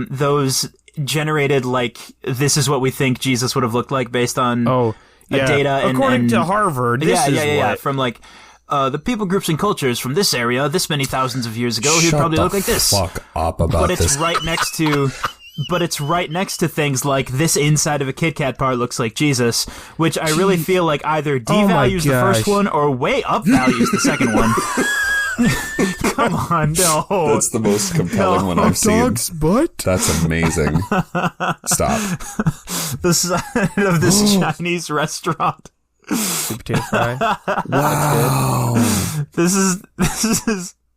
those generated like this is what we think Jesus would have looked like based on Oh, yeah. data and According to Harvard, this is yeah. what. From like the people groups and cultures from this area, this many thousands of years ago, he'd Shut probably the look like this. fuck up about But it's this. right next to. But it's right next to things like this inside of a Kit Kat bar looks like Jesus, which I really feel like either Oh my devalues the first gosh. one or way upvalues the second one. Come on, no. That's the most compelling one I've seen. Dog's butt. That's amazing. Stop. The side of this Chinese restaurant. Sweet potato fry. Wow. This is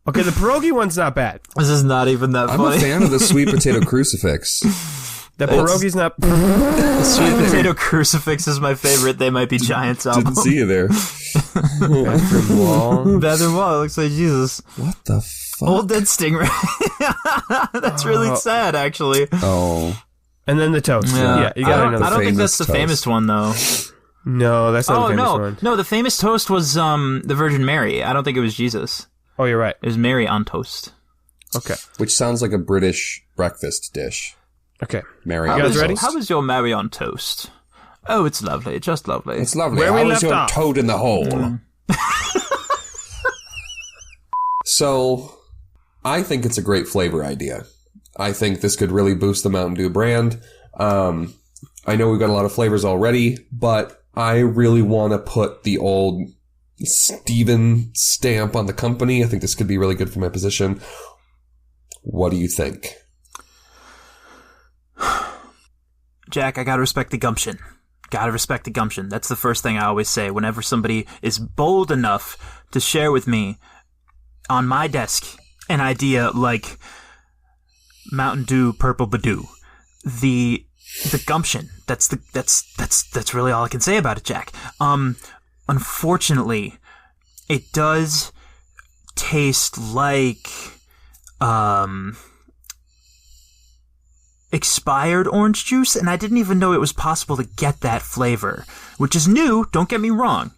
Okay, the pierogi one's not bad. not even that I'm funny. a fan of the sweet potato crucifix. The pierogi's not. The sweet potato crucifix is my favorite. They might be giants album. Didn't see you there. Bathroom wall. Bathroom wall. It looks like Jesus. What the fuck? Old dead stingray. That's really sad, actually. Oh. And then the toast. Yeah, you got another. I don't think that's the famous famous one though. No, that's not Oh the famous no, one. no. The famous toast was the Virgin Mary. I don't think it was Jesus. Oh, you're right. It was Mary on toast. Okay. Which sounds like a British breakfast dish. Okay. Mary. You on guys ready? toast. How was your Mary on toast? Oh, it's lovely, just lovely. It's lovely. Where we How was left your off. toad in the hole? So I think it's a great flavor idea. I think this could really boost the Mountain Dew brand. I know we've got a lot of flavors already, but I really want to put the old Steven stamp on the company. I think this could be really good for my position. What do you think? Jack, I gotta respect the gumption. Gotta respect the gumption. That's the first thing I always say whenever somebody is bold enough to share with me on my desk an idea like Mountain Dew Purple Badoo. The gumption. That's really all I can say about it, Jack. Unfortunately, it does taste like expired orange juice, and I didn't even know it was possible to get that flavor, which is new, don't get me wrong.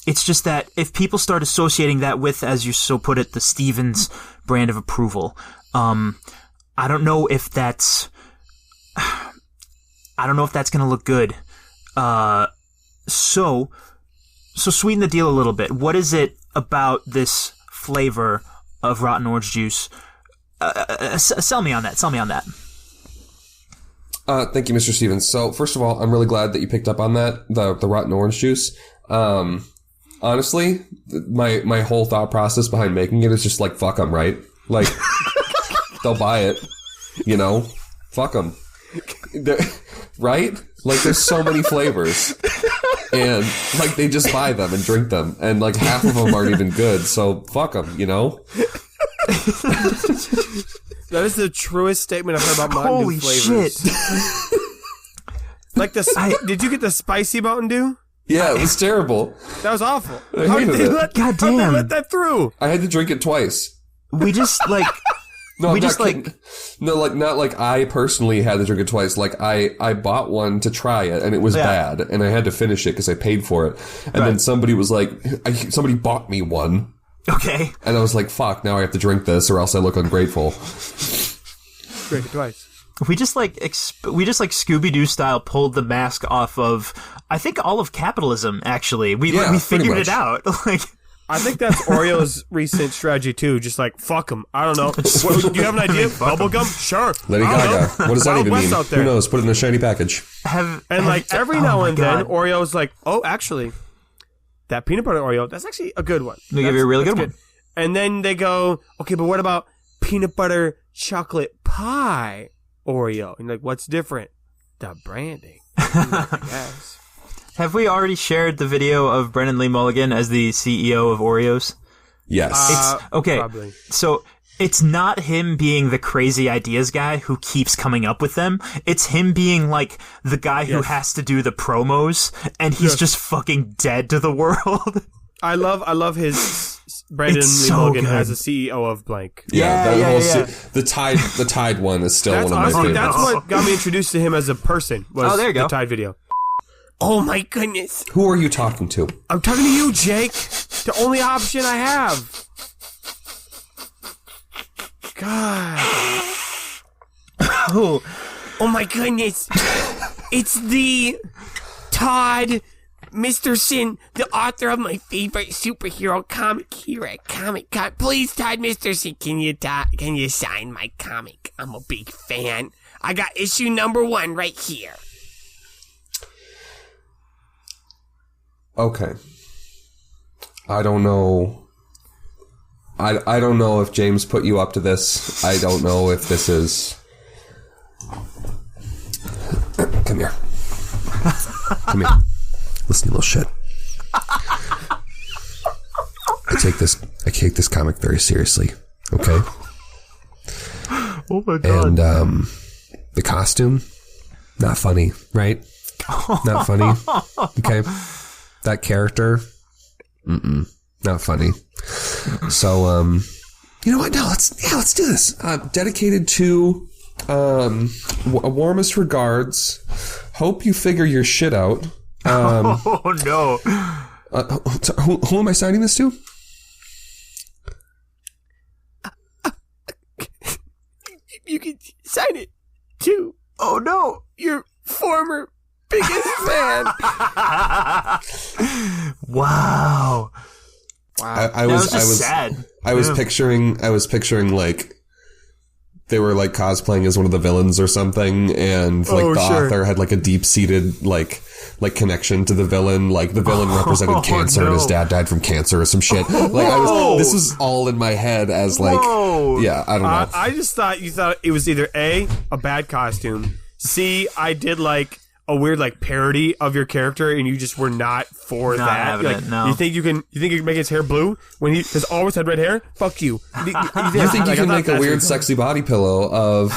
It's just that if people start associating that with, as you so put it, the Stevens brand of approval, I don't know if that's going to look good. So sweeten the deal a little bit. What is it about this flavor of rotten orange juice? Sell me on that. Thank you, Mr. Stevens. So, first of all, I'm really glad that you picked up on that, the rotten orange juice. Honestly, my whole thought process behind making it is just like, fuck them, right? Like, they'll buy it, you know? Fuck them. Right? Like, there's so many flavors. And, like, they just buy them and drink them. And, like, half of them aren't even good, so fuck them, you know? That is the truest statement I've heard about Mountain Holy Dew flavors. shit. Like did you get the spicy Mountain Dew? Yeah, it was terrible. That was awful. I How hated did they it. let Goddamn. that through? I had to drink it twice. We just, like... No, We I'm just, not kidding. No, like, not like I personally had to drink it twice. Like, I bought one to try it, and it was bad, and I had to finish it because I paid for it. And then somebody was like, somebody bought me one. Okay. And I was like, fuck, now I have to drink this or else I look ungrateful. Drink it twice. We just like Scooby-Doo style pulled the mask off of, I think, all of capitalism, actually. We pretty figured much. it out. Like, I think that's Oreo's recent strategy too. Just like, fuck them. I don't know. Do you have an idea? Bubblegum? Sure. Lady I don't Gaga. know. What does that Wild even West mean? out there. Who knows? Put it in a shiny package. Every now and then, Oreo's like, oh, actually, that peanut butter Oreo, that's actually a good one. They give you a really good one. And then they go, okay, but what about peanut butter chocolate pie Oreo? And like, what's different? The branding. I guess. Have we already shared the video of Brennan Lee Mulligan as the CEO of Oreos? Yes. Okay, Probably. so it's not him being the crazy ideas guy who keeps coming up with them. It's him being like the guy who has to do the promos, and he's just fucking dead to the world. I love his Brandon It's Lee so Mulligan good. as the CEO of blank. The Tide one is still That's one of my honestly, favorites. that's what got me introduced to him as a person. Was there you go. The Tide video. Oh my goodness. Who are you talking to? I'm talking to you, Jake. The only option I have. God. Oh my goodness. It's the Todd Misterson, the author of my favorite superhero comic here at Comic Con. Please, Todd Misterson, can you sign my comic? I'm a big fan. I got issue number 1 right here. Okay. I don't know. I don't know if James put you up to this. I don't know if this is... Come here. Come here. Listen, you little shit. I take this comic very seriously. Okay? Oh my god. And the costume, not funny, right? Not funny. Okay? That character, not funny. So, you know what? No, let's do this. Dedicated to warmest regards. Hope you figure your shit out. Oh no. Who am I signing this to? You can sign it to Oh no. your former biggest fan. Wow. Wow. I was sad. I was picturing like they were like cosplaying as one of the villains or something, and like author had like a deep-seated like connection to the villain. Like the villain represented cancer and his dad died from cancer or some shit. Like this was all in my head as like, yeah, I don't know. I just thought you thought it was either A, a bad costume, C, I did like a weird like parody of your character and you just were not for that. Like, no. You think you can make his hair blue when he has always had red hair? Fuck you. You think you can make a weird sexy body pillow of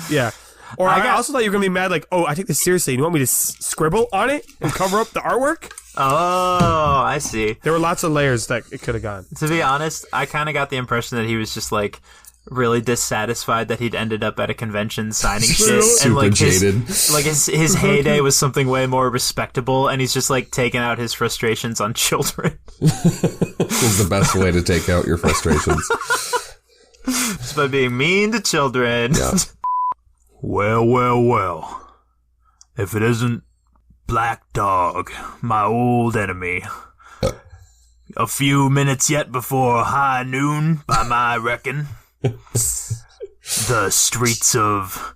yeah. Or I also thought you were going to be mad like, oh, I take this seriously. You want me to scribble on it and cover up the artwork? Oh, I see. There were lots of layers that it could have gone. To be honest, I kind of got the impression that he was just like really dissatisfied that he'd ended up at a convention signing shit. Super and like jaded. His heyday was something way more respectable, and he's just like taking out his frustrations on children. is the best way to take out your frustrations. Just by being mean to children. Yeah. Well. If it isn't Black Dog, my old enemy. A few minutes yet before high noon, by my reckon. The streets of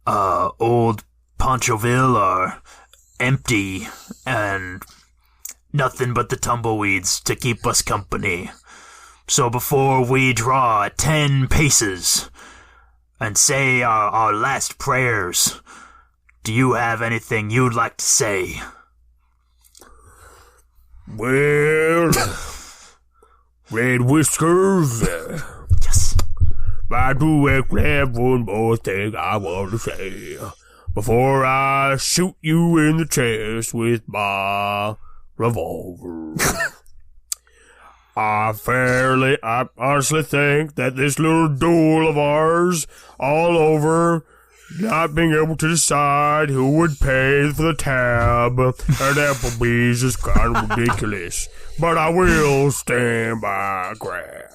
old Ponchoville are empty and nothing but the tumbleweeds to keep us company. So before we draw 10 paces and say our last prayers, do you have anything you'd like to say? Well, Red Whiskers, Yes. I do actually have one more thing I want to say before I shoot you in the chest with my revolver. I honestly think that this little duel of ours all over, not being able to decide who would pay for the tab at Applebee's is kind of ridiculous. But I will stand my ground.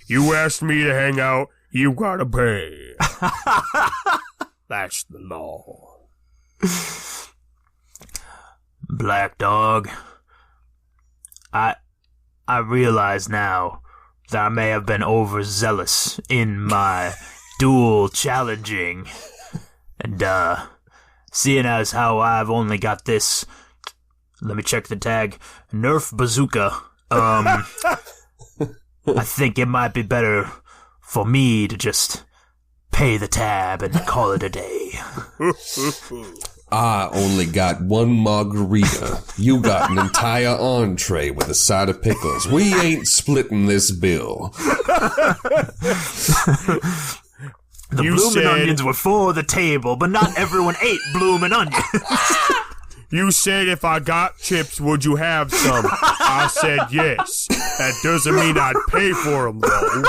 You asked me to hang out, you gotta pay. That's the law. Black Dog, I realize now that I may have been overzealous in my duel challenging. And, seeing as how I've only got this, let me check the tag, Nerf bazooka, I think it might be better for me to just pay the tab and call it a day. I only got one margarita. You got an entire entree with a side of pickles. We ain't splitting this bill. The bloomin' onions were for the table, but not everyone ate bloomin' onions. You said if I got chips, would you have some? I said yes. That doesn't mean I'd pay for them, though.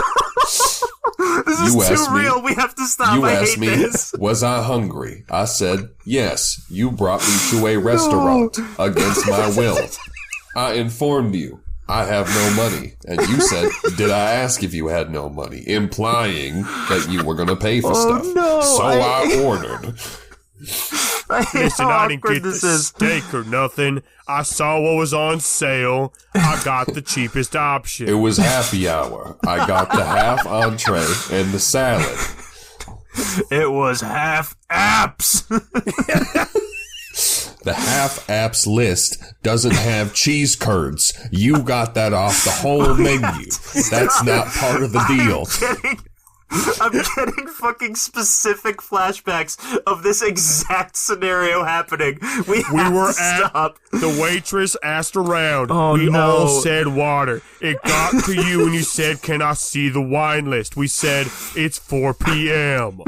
This is too real. We have to stop. You I asked hate me, this. was I hungry? I said, yes. You brought me to a restaurant against my will. I informed you I have no money. And you said, did I ask if you had no money? Implying that you were going to pay for stuff. No, so I ordered. Listen, I didn't get the steak or nothing. I saw what was on sale. I got the cheapest option. It was happy hour. I got the half entree and the salad. It was half apps. The half apps list doesn't have cheese curds. You got that off the whole menu. That's not part of the deal. I'm getting fucking specific flashbacks of this exact scenario happening. We were at the waitress asked around. Oh, we no. all said water. It got to you and you said, can I see the wine list? We said, it's 4 p.m.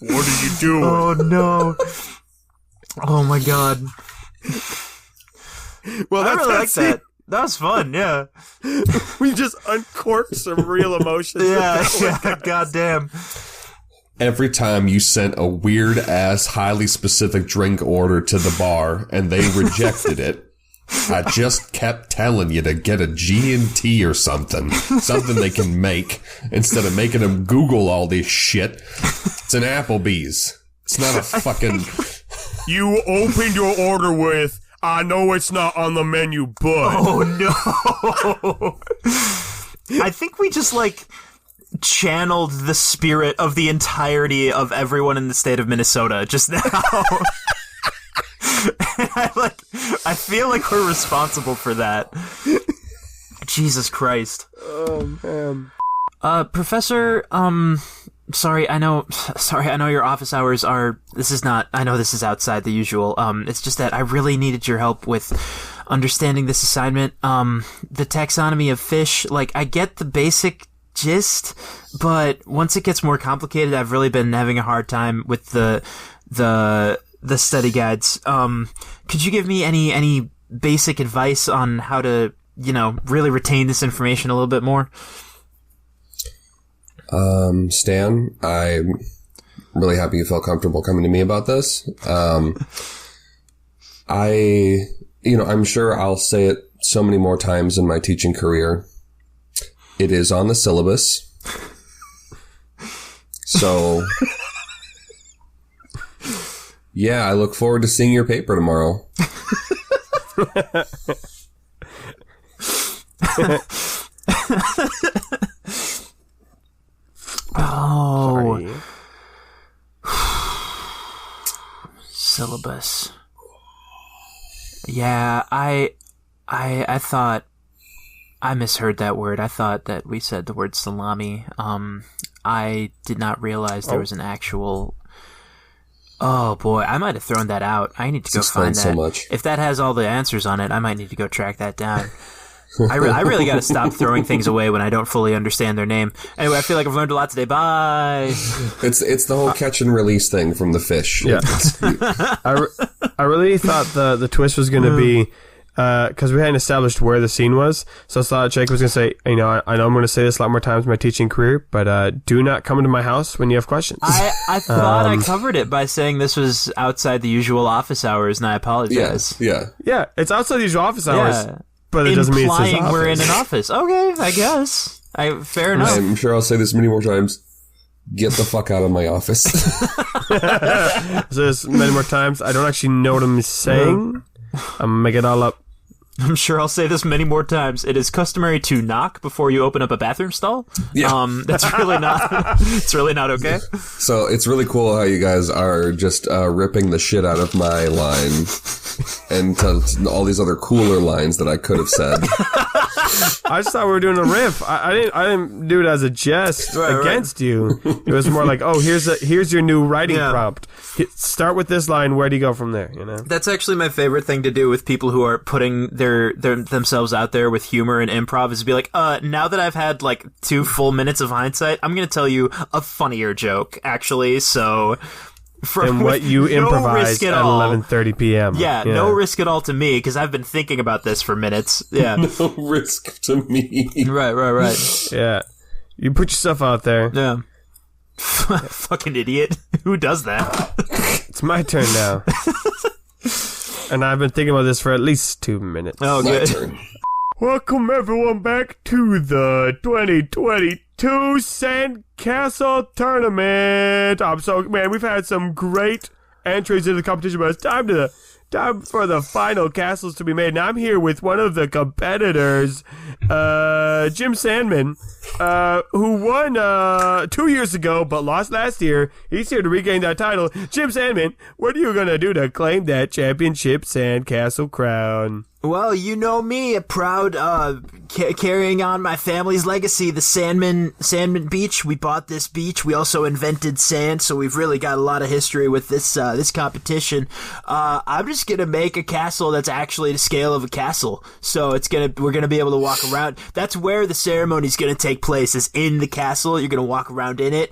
What are you doing? Oh, no. Oh, my God. Well, I really like it. that. That was fun, yeah. We just uncorked some real emotions. Yeah, goddamn. Every time you sent a weird-ass, highly specific drink order to the bar and they rejected it, I just kept telling you to get a G&T or something they can make, instead of making them Google all this shit. It's an Applebee's. It's not a fucking... You opened your order with, I know it's not on the menu, but... Oh, no. I think we just, channeled the spirit of the entirety of everyone in the state of Minnesota just now. And I feel like we're responsible for that. Jesus Christ. Oh, man. Professor, sorry, I know your office hours are, I know this is outside the usual, it's just that I really needed your help with understanding this assignment, the taxonomy of fish. I get the basic gist, but once it gets more complicated, I've really been having a hard time with the study guides. Could you give me any basic advice on how to, really retain this information a little bit more? Stan, I'm really happy you felt comfortable coming to me about this. I'm sure I'll say it so many more times in my teaching career. It is on the syllabus. So, yeah, I look forward to seeing your paper tomorrow. Oh. Syllabus. Yeah, I thought I misheard that word. I thought that we said the word salami. I did not realize there was an actual... Oh boy, I might have thrown that out. I need to go find that. So much. If that has all the answers on it, I might need to go track that down. I really got to stop throwing things away when I don't fully understand their name. Anyway, I feel like I've learned a lot today. Bye. It's the whole catch and release thing from the fish. Yeah. I really thought the twist was going to be, because we hadn't established where the scene was, so I thought Jake was going to say, I know I'm going to say this a lot more times in my teaching career, but do not come into my house when you have questions. I thought I covered it by saying this was outside the usual office hours, and I apologize. Yeah, it's outside the usual office hours. Yeah. But it doesn't mean it's his implying office. we're in an office. Okay, I guess. Fair enough. I'm sure I'll say this many more times. Get the fuck out of my office. So this many more times. I don't actually know what I'm saying. I'm gonna make it all up. I'm sure I'll say this many more times. It is customary to knock before you open up a bathroom stall. Yeah. That's really not. It's really not okay. So it's really cool how you guys are just ripping the shit out of my line and all these other cooler lines that I could have said. I just thought we were doing a riff. I didn't do it as a jest against you. It was more like, oh, here's your new writing prompt. Start with this line. Where do you go from there? That's actually my favorite thing to do with people who are putting themselves out there with humor and improv, is to be like, now that I've had 2 full minutes of hindsight, I'm going to tell you a funnier joke, actually. So, and what you improvised at 11:30 p.m. Yeah, no risk at all to me, because I've been thinking about this for minutes. Yeah, no risk to me. Right. Yeah, you put yourself out there. Yeah. Fucking idiot. Who does that? It's my turn now. And I've been thinking about this for at least 2 minutes. Oh, good. Turn. Welcome everyone back to the 2022 Sandcastle Tournament. We've had some great entries into the competition, but it's time for the final castles to be made. And I'm here with one of the competitors, Jim Sandman, who won 2 years ago but lost last year. He's here to regain that title. Jim Sandman, what are you going to do to claim that championship Sandcastle crown? Well, you know me, a proud, carrying on my family's legacy, the Sandman Beach. We bought this beach. We also invented sand, so we've really got a lot of history with this competition. I'm just gonna make a castle that's actually the scale of a castle. So we're gonna be able to walk around. That's where the ceremony's gonna take place, is in the castle. You're gonna walk around in it.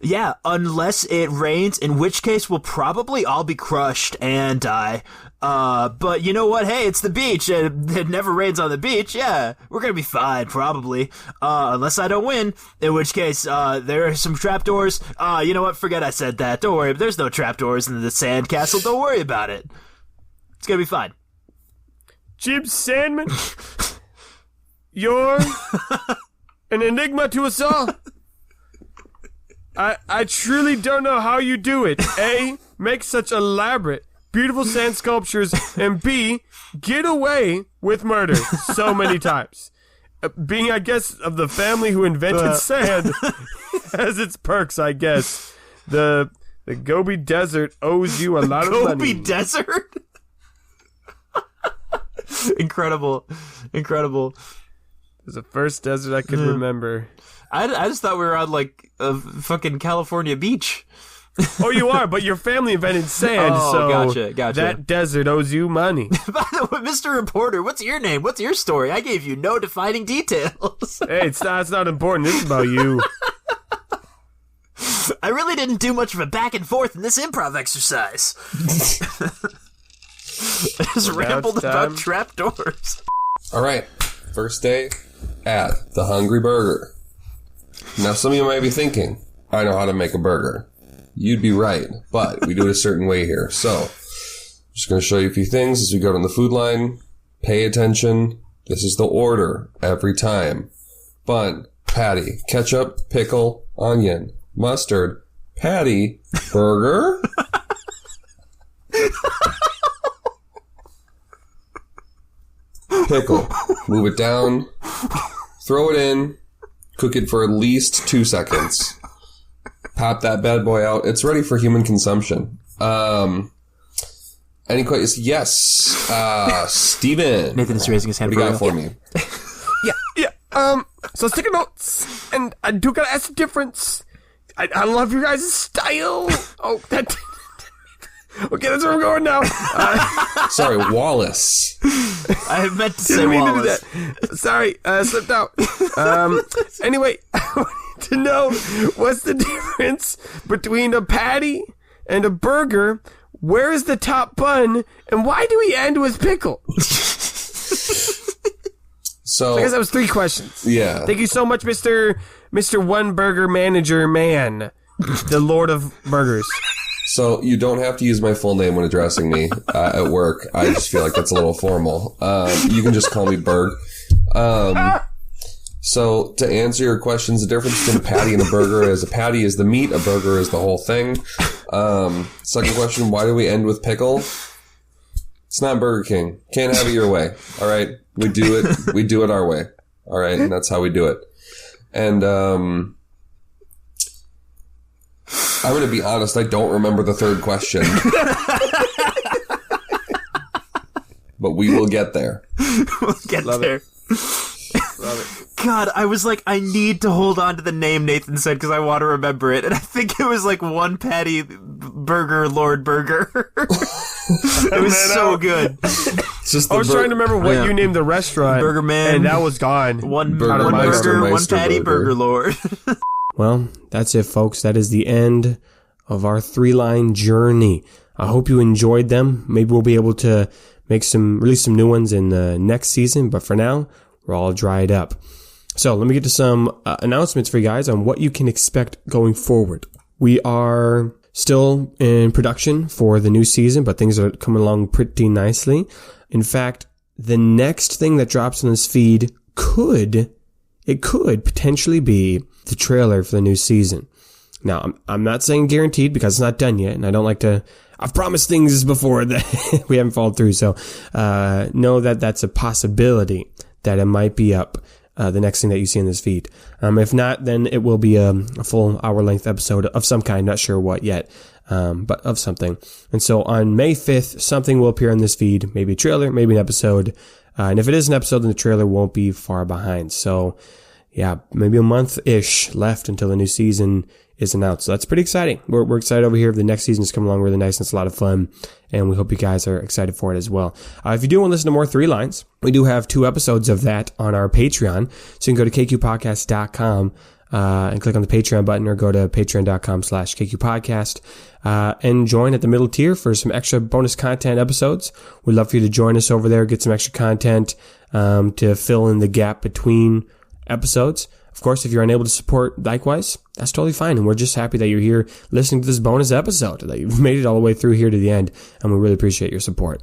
Yeah, unless it rains, in which case we'll probably all be crushed and die. But you know what? Hey, it's the beach. It never rains on the beach. Yeah, we're gonna be fine, probably. Unless I don't win, in which case, there are some trapdoors. You know what? Forget I said that. Don't worry. There's no trapdoors in the sand castle. Don't worry about it. It's gonna be fine. Jim Sandman, you're an enigma to us all. I truly don't know how you do it. A, make such elaborate, beautiful sand sculptures, and B, get away with murder so many times. Being, I guess, of the family who invented sand has its perks, I guess. The Gobi Desert owes you a lot of money. Gobi Desert? Incredible. It was the first desert I could remember. I just thought we were on, like, a fucking California beach. Oh, you are, but your family invented sand, so gotcha. that desert owes you money. By the way, Mr. Reporter, what's your name? What's your story? I gave you no defining details. Hey, it's not important. This is about you. I really didn't do much of a back and forth in this improv exercise. I just rambled about trapdoors. All right. First day at the Hungry Burger. Now, some of you might be thinking, I know how to make a burger. You'd be right, but we do it a certain way here. So, I'm just going to show you a few things as we go down the food line. Pay attention. This is the order every time. Bun, patty, ketchup, pickle, onion, mustard, patty, burger. Pickle. Move it down. Throw it in. Cook it for at least 2 seconds. Pop that bad boy out. It's ready for human consumption. Any questions? Yes. Steven. Nathan is raising his hand. What do you got for me? Yeah. So stick notes, and I do gotta ask the difference. I love your guys' style. Oh, that. Okay, that's where we're going now. Sorry, Wallace. I meant to say Didn't mean Wallace. to do that. Sorry, slipped out. Anyway, I wanted to know what's the difference between a patty and a burger. Where is the top bun, and why do we end with pickle? So I guess that was 3 questions. Yeah. Thank you so much, Mr. One Burger Manager Man, the Lord of Burgers. So you don't have to use my full name when addressing me at work. I just feel like that's a little formal. You can just call me Berg. So to answer your questions, the difference between a patty and a burger is a patty is the meat, a burger is the whole thing. Second question, why do we end with pickle? It's not Burger King. Can't have it your way. All right. We do it our way. All right. And that's how we do it. And, I'm going to be honest, I don't remember the third question. But we will get there. We'll get there. Love it. God, I was like, I need to hold on to the name Nathan said because I want to remember it. And I think it was like One Patty Burger Lord Burger. It was so good. It's just I was trying to remember what you named the restaurant. Burger Man. And that was gone. One Burger burger, Meister, one Meister patty Burger. burger Lord. Well, that's it, folks. That is the end of our 3-line journey. I hope you enjoyed them. Maybe we'll be able to release some new ones in the next season. But for now, we're all dried up. So let me get to some announcements for you guys on what you can expect going forward. We are still in production for the new season, but things are coming along pretty nicely. In fact, the next thing that drops on this feed could potentially be the trailer for the new season. Now, I'm not saying guaranteed because it's not done yet, and I don't like to. I've promised things before that we haven't followed through, so know that that's a possibility that it might be up. The next thing that you see in this feed. If not, then it will be a full hour-length episode of some kind. Not sure what yet, but of something. And so on May 5th, something will appear on this feed. Maybe a trailer, maybe an episode. And if it is an episode, then the trailer won't be far behind. So, yeah, maybe a month-ish left until the new season is announced. So that's pretty exciting. We're excited over here. The next season is coming along really nice and it's a lot of fun. And we hope you guys are excited for it as well. If you do want to listen to more 3 lines, we do have 2 episodes of that on our Patreon. So you can go to kqpodcast.com and click on the Patreon button or go to patreon.com/kqpodcast and join at the middle tier for some extra bonus content episodes. We'd love for you to join us over there, get some extra content to fill in the gap between episodes. Of course, if you're unable to support likewise, that's totally fine. And we're just happy that you're here listening to this bonus episode, that you've made it all the way through here to the end. And we really appreciate your support.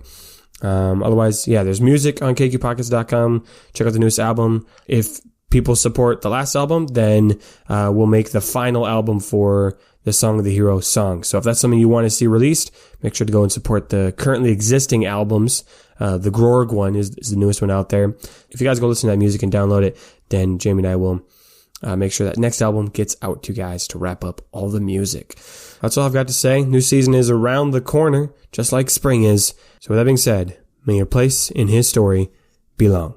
Otherwise, yeah, there's music on kqpodcast.com. Check out the newest album. If people support the last album, then we'll make the final album for the Song of the Hero song. So if that's something you want to see released, make sure to go and support the currently existing albums. The Grorg one is the newest one out there. If you guys go listen to that music and download it, then Jamie and I will make sure that next album gets out to you guys to wrap up all the music. That's all I've got to say. New season is around the corner, just like spring is. So with that being said, may your place in his story be long.